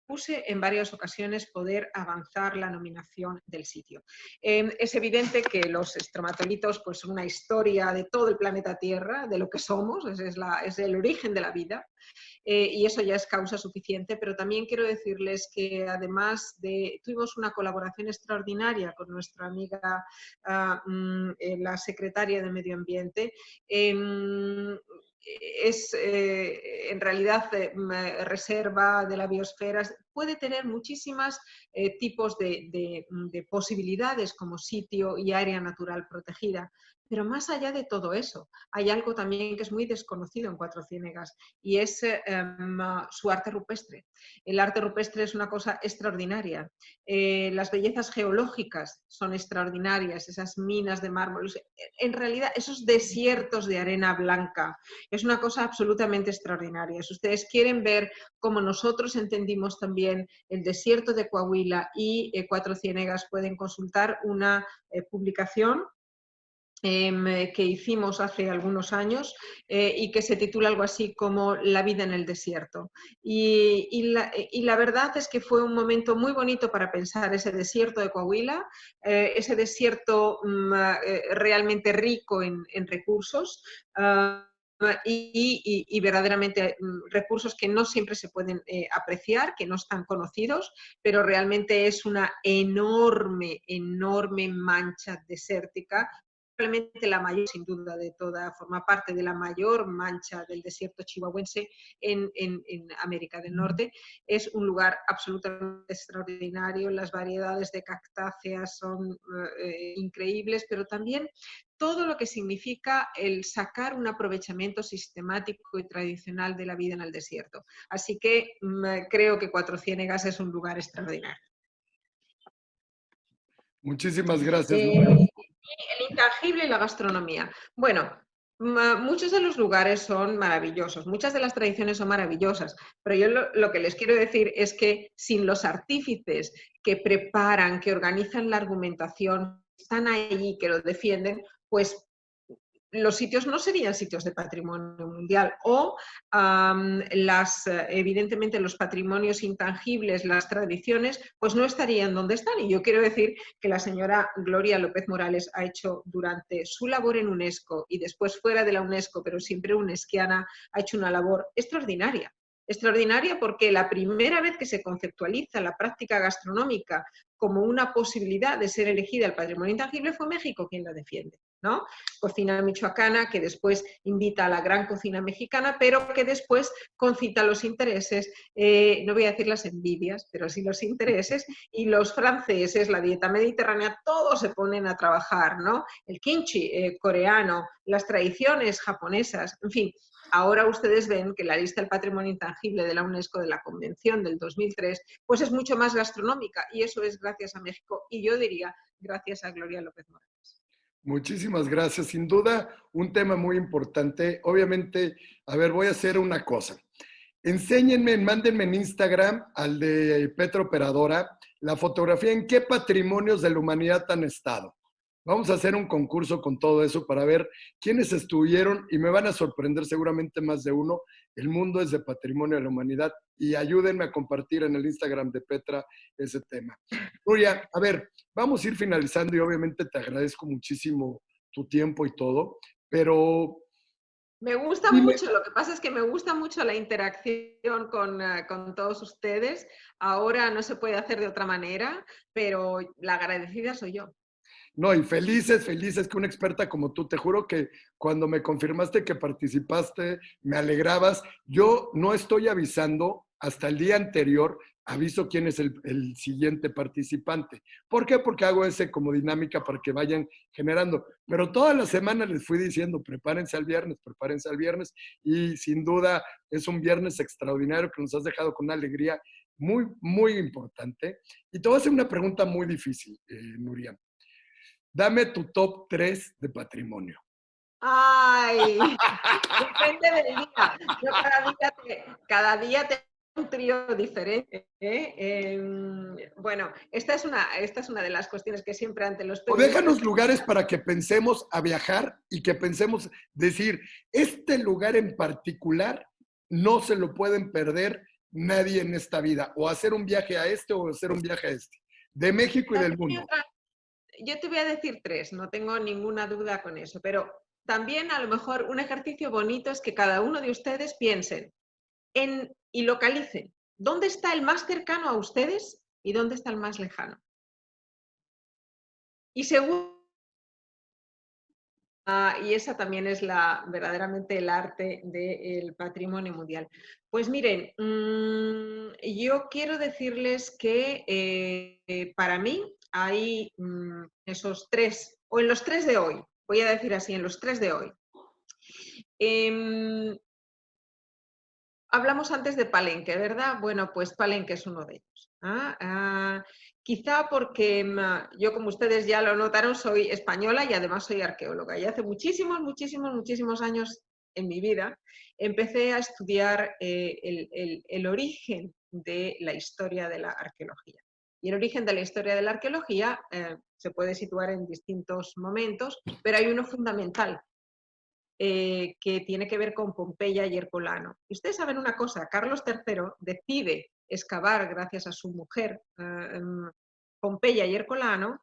en varias ocasiones poder avanzar la nominación del sitio. Es evidente que los estromatolitos pues, son una historia de todo el planeta Tierra, de lo que somos, es el origen de la vida, y eso ya es causa suficiente, pero también quiero decirles que además tuvimos una colaboración extraordinaria con nuestra amiga, la secretaria de Medio Ambiente. Es en realidad reserva de la biosfera, puede tener muchísimos tipos de posibilidades como sitio y área natural protegida. Pero más allá de todo eso, hay algo también que es muy desconocido en Cuatro Ciénegas y es su arte rupestre. El arte rupestre es una cosa extraordinaria. Las bellezas geológicas son extraordinarias, esas minas de mármol. En realidad, esos desiertos de arena blanca, es una cosa absolutamente extraordinaria. Si ustedes quieren ver cómo nosotros entendimos también el desierto de Coahuila y Cuatro Ciénegas, pueden consultar una publicación que hicimos hace algunos años y que se titula algo así como La vida en el desierto. Y la verdad es que fue un momento muy bonito para pensar ese desierto de Coahuila, ese desierto realmente rico en recursos. Y verdaderamente recursos que no siempre se pueden apreciar, que no están conocidos, pero realmente es una enorme, enorme mancha desértica, probablemente la mayor, sin duda, de toda, forma parte de la mayor mancha del desierto chihuahuense en América del Norte. Es un lugar absolutamente extraordinario, las variedades de cactáceas son increíbles, pero también todo lo que significa el sacar un aprovechamiento sistemático y tradicional de la vida en el desierto. Así que creo que Cuatro Ciénegas es un lugar extraordinario. Muchísimas gracias. El intangible y la gastronomía. Bueno, muchos de los lugares son maravillosos, muchas de las tradiciones son maravillosas, pero yo lo que les quiero decir es que sin los artífices que preparan, que organizan la argumentación, están ahí, que lo defienden, pues los sitios no serían sitios de patrimonio mundial o evidentemente los patrimonios intangibles, las tradiciones, pues no estarían donde están. Y yo quiero decir que la señora Gloria López Morales ha hecho durante su labor en UNESCO y después fuera de la UNESCO, pero siempre unesquiana, ha hecho una labor extraordinaria. Extraordinaria porque la primera vez que se conceptualiza la práctica gastronómica como una posibilidad de ser elegida el patrimonio intangible fue México quien la defiende, ¿no? Cocina michoacana que después invita a la gran cocina mexicana, pero que después concita los intereses, no voy a decir las envidias, pero sí los intereses, y los franceses, la dieta mediterránea, todos se ponen a trabajar, ¿no? El kimchi coreano, las tradiciones japonesas, en fin. Ahora ustedes ven que la lista del patrimonio intangible de la UNESCO de la Convención del 2003 pues es mucho más gastronómica y eso es gracias a México y yo diría gracias a Gloria López Morales. Muchísimas gracias. Sin duda, un tema muy importante. Obviamente, a ver, voy a hacer una cosa. Enséñenme, mándenme en Instagram al de Petro Operadora la fotografía en qué patrimonios de la humanidad han estado. Vamos a hacer un concurso con todo eso para ver quiénes estuvieron y me van a sorprender seguramente más de uno. El mundo es de patrimonio de la humanidad y ayúdenme a compartir en el Instagram de Petra ese tema. Nuria, a ver, vamos a ir finalizando y obviamente te agradezco muchísimo tu tiempo y todo, pero me gusta dime, mucho, lo que pasa es que me gusta mucho la interacción con todos ustedes. Ahora no se puede hacer de otra manera, pero la agradecida soy yo. no, y felices, felices que una experta como tú, te juro que cuando me confirmaste que participaste, me alegrabas. Yo no estoy avisando, hasta el día anterior aviso quién es el siguiente participante. ¿Por qué? Porque hago ese como dinámica para que vayan generando. Pero toda la semana les fui diciendo, prepárense al viernes, y sin duda es un viernes extraordinario que nos has dejado con una alegría muy, muy importante. Y te voy a hacer una pregunta muy difícil, Nuria. Dame tu top 3 de patrimonio. ¡Ay! Depende del día. Yo cada día tengo un trío diferente. Bueno, esta es una de las cuestiones que siempre ante los O periodistas... déjanos lugares para que pensemos a viajar y que pensemos decir, este lugar en particular no se lo pueden perder nadie en esta vida. O hacer un viaje a este o hacer un viaje a este. De México y del mundo. Yo te voy a decir 3, no tengo ninguna duda con eso, pero también a lo mejor un ejercicio bonito es que cada uno de ustedes piensen y localicen dónde está el más cercano a ustedes y dónde está el más lejano. Y y esa también es verdaderamente el arte del patrimonio mundial. Pues miren, yo quiero decirles que para mí hay esos 3, o en los 3 de hoy, voy a decir así, en los 3 de hoy. Hablamos antes de Palenque, ¿verdad? Bueno, pues Palenque es uno de ellos. Quizá porque yo, como ustedes ya lo notaron, soy española y además soy arqueóloga. Y hace muchísimos años en mi vida empecé a estudiar el origen de la historia de la arqueología. Y el origen de la historia de la arqueología se puede situar en distintos momentos, pero hay uno fundamental, que tiene que ver con Pompeya y Herculano. Y ustedes saben una cosa, Carlos III decide excavar, gracias a su mujer, Pompeya y Herculano,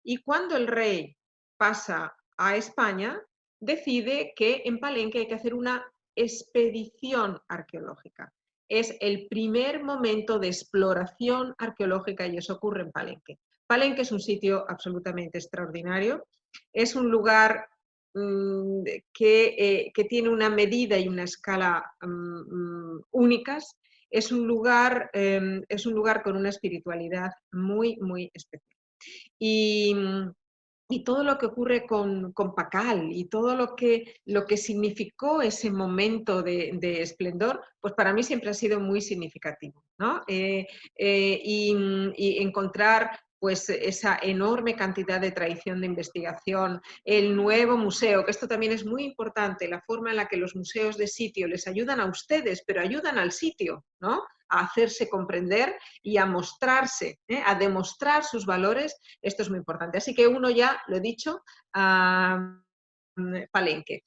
y cuando el rey pasa a España, decide que en Palenque hay que hacer una expedición arqueológica. Es el primer momento de exploración arqueológica y eso ocurre en Palenque. Palenque es un sitio absolutamente extraordinario, es un lugar que tiene una medida y una escala únicas, es un lugar con una espiritualidad muy, muy especial. Y todo lo que ocurre con Pacal y todo lo que significó ese momento de esplendor, pues para mí siempre ha sido muy significativo, ¿no? Y encontrar pues esa enorme cantidad de tradición de investigación, el nuevo museo, que esto también es muy importante, la forma en la que los museos de sitio les ayudan a ustedes, pero ayudan al sitio, ¿no? A hacerse comprender y a mostrarse, a demostrar sus valores, esto es muy importante. Así que uno ya, lo he dicho, Palenque.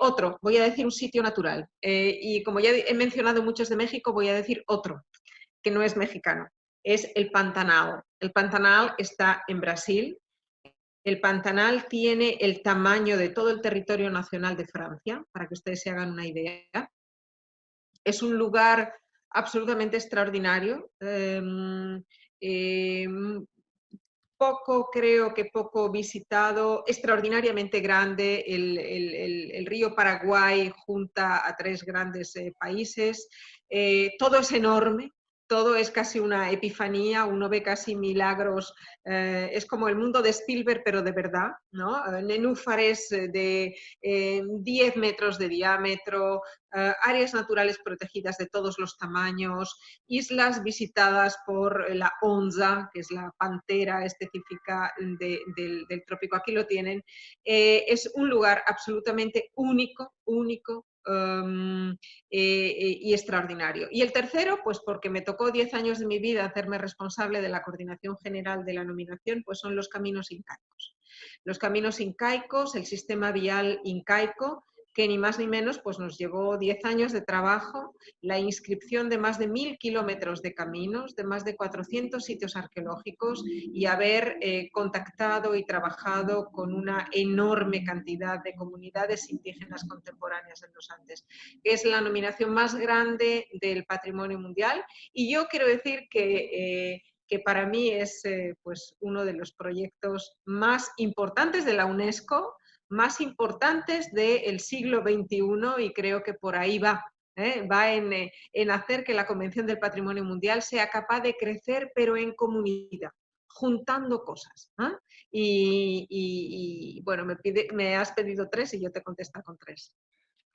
Otro, voy a decir un sitio natural. Y como ya he mencionado muchos de México, voy a decir otro, que no es mexicano. Es el Pantanal. El Pantanal está en Brasil. El Pantanal tiene el tamaño de todo el territorio nacional de Francia, para que ustedes se hagan una idea. Es un lugar absolutamente extraordinario. Creo que poco visitado, extraordinariamente grande. El río Paraguay junta a 3 grandes países. Todo es enorme, todo es casi una epifanía, uno ve casi milagros, es como el mundo de Spielberg, pero de verdad, ¿no? Nenúfares de 10 metros de diámetro, áreas naturales protegidas de todos los tamaños, islas visitadas por la onza, que es la pantera específica del trópico, aquí lo tienen. Es un lugar absolutamente único, único, y extraordinario. Y el tercero, pues porque me tocó 10 años de mi vida hacerme responsable de la coordinación general de la nominación, pues son los caminos incaicos. Los caminos incaicos, el sistema vial incaico, que ni más ni menos pues nos llevó 10 años de trabajo, la inscripción de más de 1000 kilómetros de caminos, de más de 400 sitios arqueológicos y haber contactado y trabajado con una enorme cantidad de comunidades indígenas contemporáneas en los Andes, que es la nominación más grande del patrimonio mundial. Y yo quiero decir que para mí es pues uno de los proyectos más importantes de la UNESCO, más importantes del siglo XXI, y creo que por ahí va. Va en hacer que la Convención del Patrimonio Mundial sea capaz de crecer, pero en comunidad, juntando cosas. Y bueno, me has pedido 3 y yo te contesto con 3.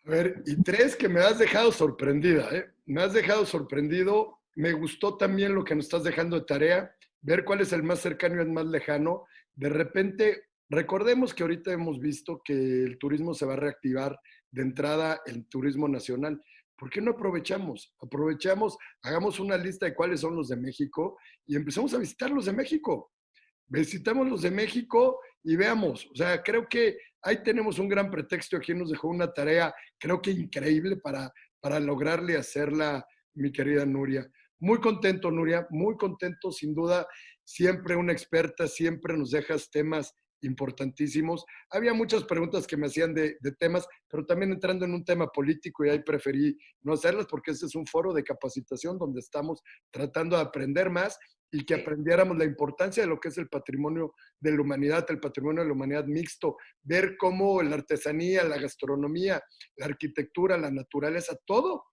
A ver, y 3 que me has dejado sorprendida, ¿eh? Me has dejado sorprendido. Me gustó también lo que nos estás dejando de tarea, ver cuál es el más cercano y el más lejano. De repente, recordemos que ahorita hemos visto que el turismo se va a reactivar de entrada, el turismo nacional. ¿Por qué no aprovechamos? Aprovechamos, hagamos una lista de cuáles son los de México y empezamos a visitar los de México. Visitamos los de México y veamos. O sea, creo que ahí tenemos un gran pretexto. Aquí nos dejó una tarea, creo que increíble para lograrle hacerla, mi querida Nuria. Muy contento, Nuria, muy contento, sin duda. Siempre una experta, siempre nos dejas temas importantísimos. Había muchas preguntas que me hacían de temas, pero también entrando en un tema político y ahí preferí no hacerlas porque este es un foro de capacitación donde estamos tratando de aprender más y que aprendiéramos la importancia de lo que es el patrimonio de la humanidad, el patrimonio de la humanidad mixto, ver cómo la artesanía, la gastronomía, la arquitectura, la naturaleza, todo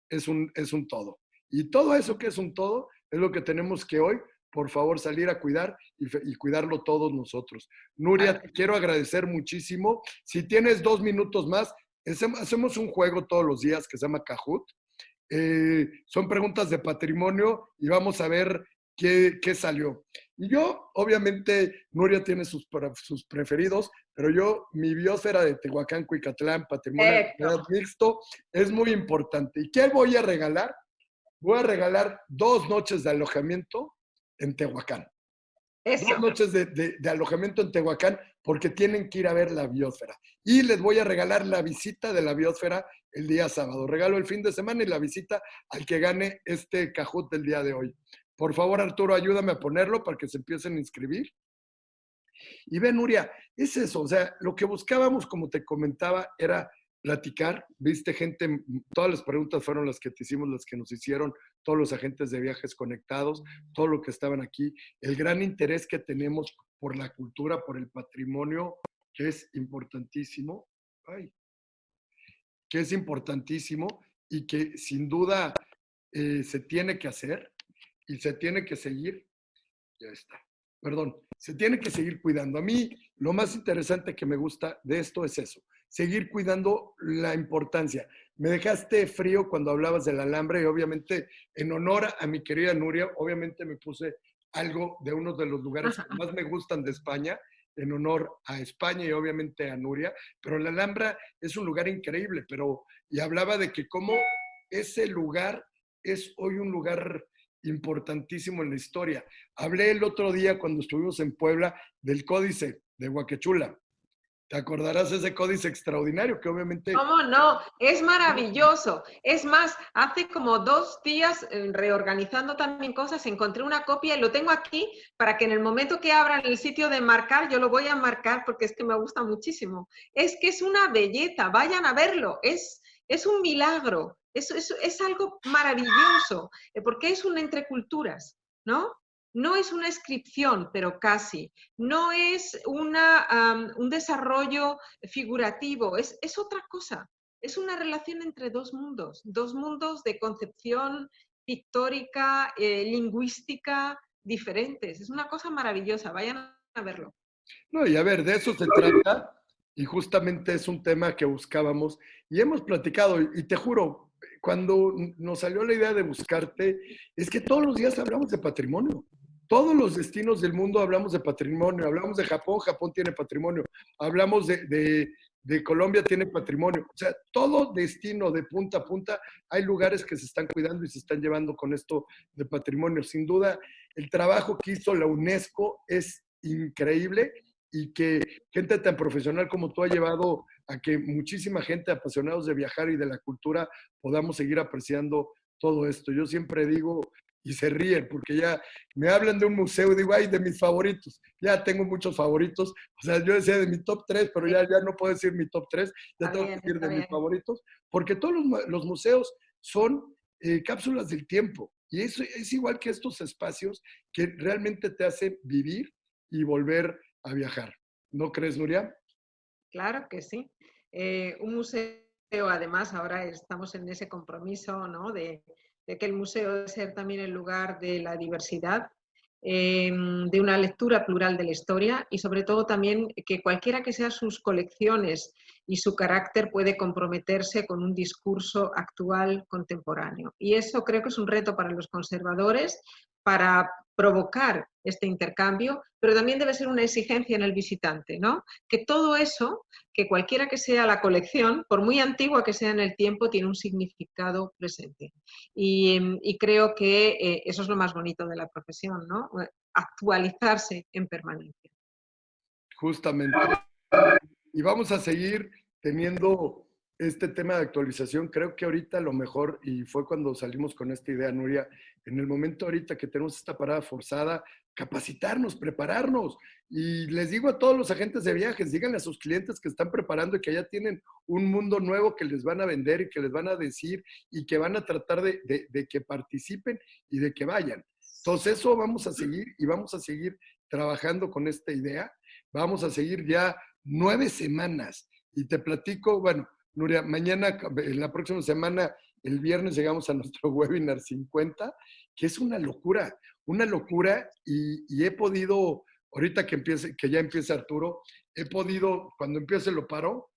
es un todo. Y todo eso que es un todo es lo que tenemos que hoy, por favor, salir a cuidar y cuidarlo todos nosotros. Nuria, te quiero agradecer muchísimo. Si tienes 2 minutos más, hacemos un juego todos los días que se llama Kahoot. Son preguntas de patrimonio y vamos a ver qué salió. Y yo, obviamente, Nuria tiene sus preferidos, pero yo, mi biosfera de Tehuacán, Cuicatlán, patrimonio mixto, es muy importante. ¿Y qué voy a regalar? Voy a regalar 2 noches de alojamiento en Tehuacán. Eso. 2 noches de alojamiento en Tehuacán porque tienen que ir a ver la biosfera. Y les voy a regalar la visita de la biosfera el día sábado. Regalo el fin de semana y la visita al que gane este Kahoot del día de hoy. Por favor, Arturo, ayúdame a ponerlo para que se empiecen a inscribir. Y ve, Nuria, es eso. O sea, lo que buscábamos, como te comentaba, era platicar. Viste gente, todas las preguntas fueron las que te hicimos, las que nos hicieron todos los agentes de viajes conectados, todo lo que estaban aquí, el gran interés que tenemos por la cultura, por el patrimonio, que es importantísimo, que es importantísimo y que sin duda se tiene que hacer y se tiene que seguir, ya está, perdón, se tiene que seguir cuidando. A mí lo más interesante que me gusta de esto es eso, seguir cuidando la importancia. Me dejaste frío cuando hablabas del alambre y obviamente en honor a mi querida Nuria, obviamente me puse algo de uno de los lugares que más me gustan de España, en honor a España y obviamente a Nuria, pero la Alhambra es un lugar increíble, y hablaba de que cómo ese lugar es hoy un lugar importantísimo en la historia. Hablé el otro día cuando estuvimos en Puebla del Códice de Huaquechula. ¿Te acordarás de ese códice extraordinario que obviamente... ¿Cómo no? Es maravilloso. Es más, hace como 2 días, reorganizando también cosas, encontré una copia y lo tengo aquí para que en el momento que abran el sitio de marcar, yo lo voy a marcar porque es que me gusta muchísimo. Es que es una belleza, vayan a verlo, es un milagro, es algo maravilloso, porque es un entre culturas, ¿no? No es una inscripción, pero casi. No es un desarrollo figurativo, es otra cosa. Es una relación entre dos mundos de concepción pictórica, lingüística, diferentes. Es una cosa maravillosa, vayan a verlo. No, y a ver, de eso se trata, y justamente es un tema que buscábamos, y hemos platicado, y te juro, cuando nos salió la idea de buscarte, es que todos los días hablamos de patrimonio. Todos los destinos del mundo hablamos de patrimonio, hablamos de Japón, Japón tiene patrimonio, hablamos de Colombia, tiene patrimonio. O sea, todo destino de punta a punta, hay lugares que se están cuidando y se están llevando con esto de patrimonio. Sin duda, el trabajo que hizo la UNESCO es increíble y que gente tan profesional como tú ha llevado a que muchísima gente apasionados de viajar y de la cultura podamos seguir apreciando todo esto. Yo siempre digo, y se ríen, porque ya me hablan de un museo y digo, ay, de mis favoritos. Ya tengo muchos favoritos. O sea, yo decía de mi top 3, pero ya no puedo decir mi top 3, ya tengo que decir de mis favoritos, porque todos los museos son cápsulas del tiempo. Y eso es igual que estos espacios que realmente te hacen vivir y volver a viajar. ¿No crees, Nuria? Claro que sí. Un museo, además, ahora estamos en ese compromiso, ¿no? de que el museo debe ser también el lugar de la diversidad, de una lectura plural de la historia y sobre todo también que cualquiera que sean sus colecciones y su carácter puede comprometerse con un discurso actual contemporáneo. Y eso creo que es un reto para los conservadores, para provocar este intercambio, pero también debe ser una exigencia en el visitante, ¿no? Que todo eso, que cualquiera que sea la colección, por muy antigua que sea en el tiempo, tiene un significado presente. Y creo que eso es lo más bonito de la profesión, ¿no? Actualizarse en permanencia. Justamente. Y vamos a seguir teniendo este tema de actualización. Creo que ahorita lo mejor, y fue cuando salimos con esta idea, Nuria, en el momento ahorita que tenemos esta parada forzada, capacitarnos, prepararnos. Y les digo a todos los agentes de viajes, díganle a sus clientes que están preparando y que ya tienen un mundo nuevo que les van a vender y que les van a decir y que van a tratar de que participen y de que vayan. Entonces eso vamos a seguir y vamos a seguir trabajando con esta idea. Vamos a seguir ya 9 semanas. Y te platico, bueno, Nuria, mañana, la próxima semana, el viernes llegamos a nuestro webinar 50, que es una locura y he podido, ahorita que ya empiece Arturo, he podido, cuando empiece lo paro,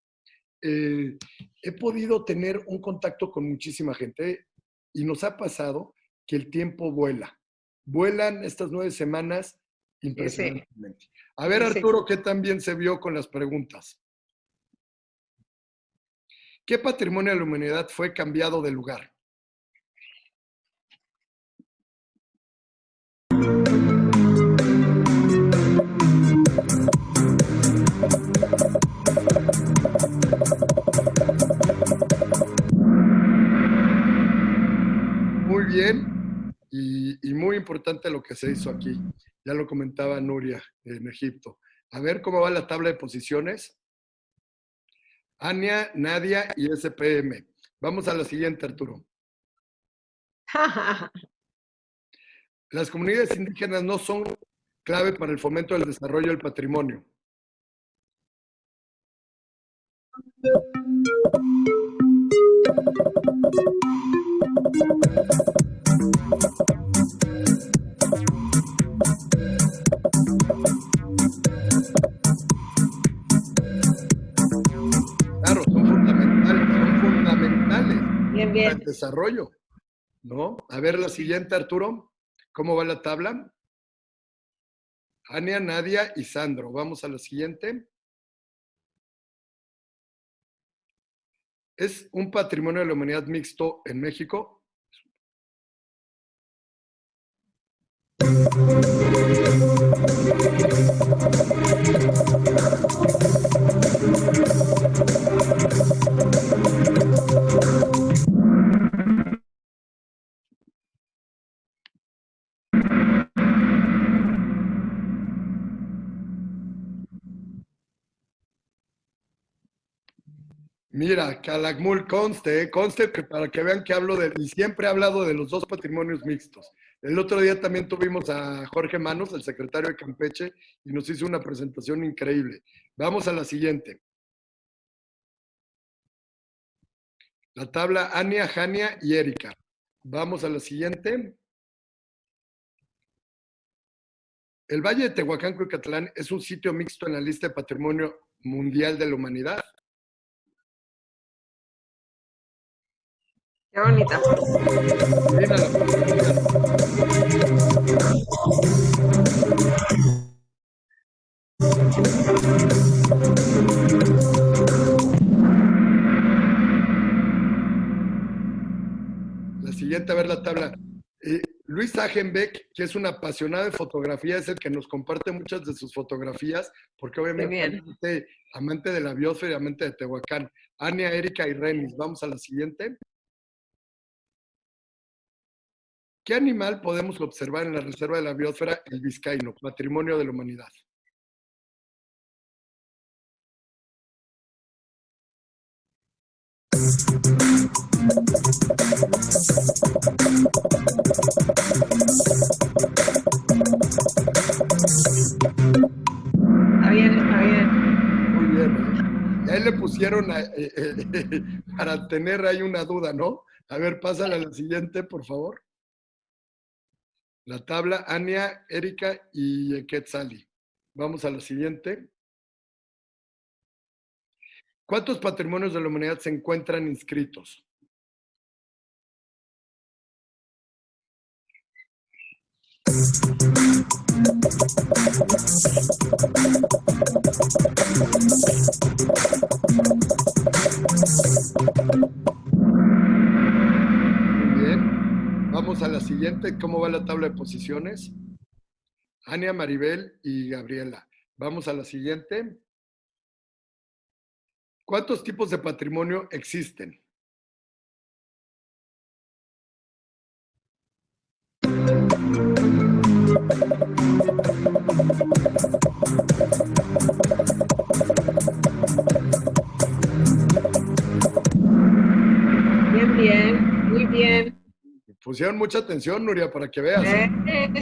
he podido tener un contacto con muchísima gente y nos ha pasado que el tiempo vuela. Vuelan estas 9 semanas impresionantemente. A ver, Arturo, ¿qué tan bien se vio con las preguntas? ¿Qué patrimonio de la humanidad fue cambiado de lugar? Muy bien, y muy importante lo que se hizo aquí. Ya lo comentaba Nuria en Egipto. A ver cómo va la tabla de posiciones. Ania, Nadia y SPM. Vamos a la siguiente, Arturo. Las comunidades indígenas no son clave para el fomento del desarrollo del patrimonio. Claro, son fundamentales bien. para el desarrollo, ¿no? A ver la siguiente, Arturo. ¿Cómo va la tabla? Ania, Nadia y Sandro. Vamos a la siguiente. ¿Es un patrimonio de la humanidad mixto en México? Mira, Calakmul, conste que para que vean que hablo y siempre he hablado de los dos patrimonios mixtos. El otro día también tuvimos a Jorge Manos, el secretario de Campeche, y nos hizo una presentación increíble. Vamos a la siguiente. La tabla Ania, Jania y Erika. Vamos a la siguiente. El Valle de Tehuacán, Cuicatlán, es un sitio mixto en la lista de Patrimonio Mundial de la Humanidad. Qué bonita foto. Mira la fotografía. La siguiente, a ver la tabla. Luis Agenbeck, que es un apasionado de fotografía, es el que nos comparte muchas de sus fotografías, porque obviamente es amante de la biosfera y amante de Tehuacán. Ania, Erika y Renis. Vamos a la siguiente. ¿Qué animal podemos observar en la Reserva de la Biosfera El Vizcaíno, Patrimonio de la Humanidad? Está bien, está bien. Muy bien, ¿eh? Ahí le pusieron para tener ahí una duda, ¿no? A ver, pásale a la siguiente, por favor. La tabla, Ania, Erika y Quetzali. Vamos a la siguiente. ¿Cuántos patrimonios de la humanidad se encuentran inscritos? Muy bien. Vamos a la siguiente. ¿Cómo va la tabla de posiciones? Ania, Maribel y Gabriela. Vamos a la siguiente. ¿Cuántos tipos de patrimonio existen? Bien, bien, muy bien. Pusieron mucha atención, Nuria, para que veas.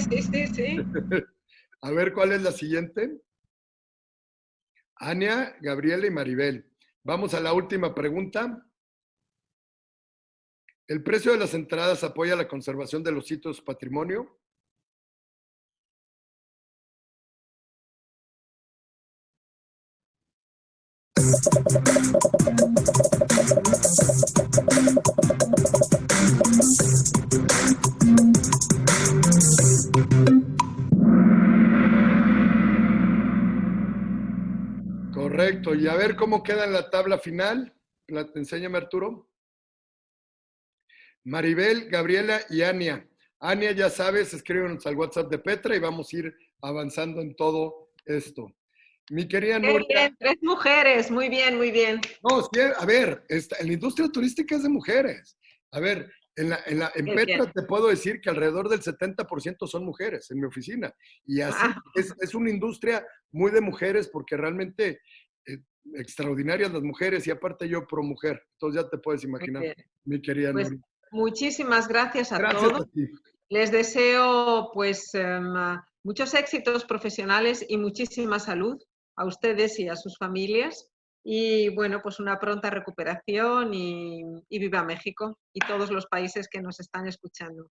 Sí, sí, sí. A ver, ¿cuál es la siguiente? Ania, Gabriela y Maribel. Vamos a la última pregunta. ¿El precio de las entradas apoya la conservación de los sitios patrimonio? Correcto. Y a ver cómo queda en la tabla final. Enséñame, Arturo. Maribel, Gabriela y Ania. Ania, ya sabes, escríbenos al WhatsApp de Petra y vamos a ir avanzando en todo esto. Mi querida Qué Nuria. bien, 3 mujeres, muy bien, muy bien. No, sí, a ver, en la industria turística es de mujeres. A ver, en Petra te puedo decir que alrededor del 70% son mujeres en mi oficina. Y así es una industria muy de mujeres porque realmente extraordinarias las mujeres y aparte yo pro mujer. Entonces ya te puedes imaginar, mi querida pues, Nuria. muchísimas gracias a Gracias todos. a ti. Les deseo pues muchos éxitos profesionales y muchísima salud a ustedes y a sus familias. Y bueno, pues una pronta recuperación y viva México y todos los países que nos están escuchando.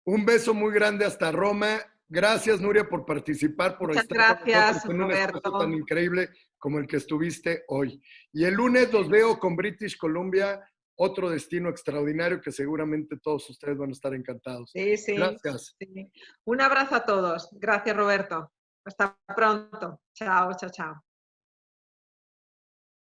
Un beso muy grande hasta Roma. Gracias, Nuria, por participar, por Muchas estar con gracias, nosotros en un espacio tan Roberto. increíble como el que estuviste hoy. Y el lunes los veo con British Columbia, otro destino extraordinario que seguramente todos ustedes van a estar encantados. Sí, sí. Gracias. Sí. Un abrazo a todos. Gracias, Roberto. Hasta pronto. Chao, chao, chao.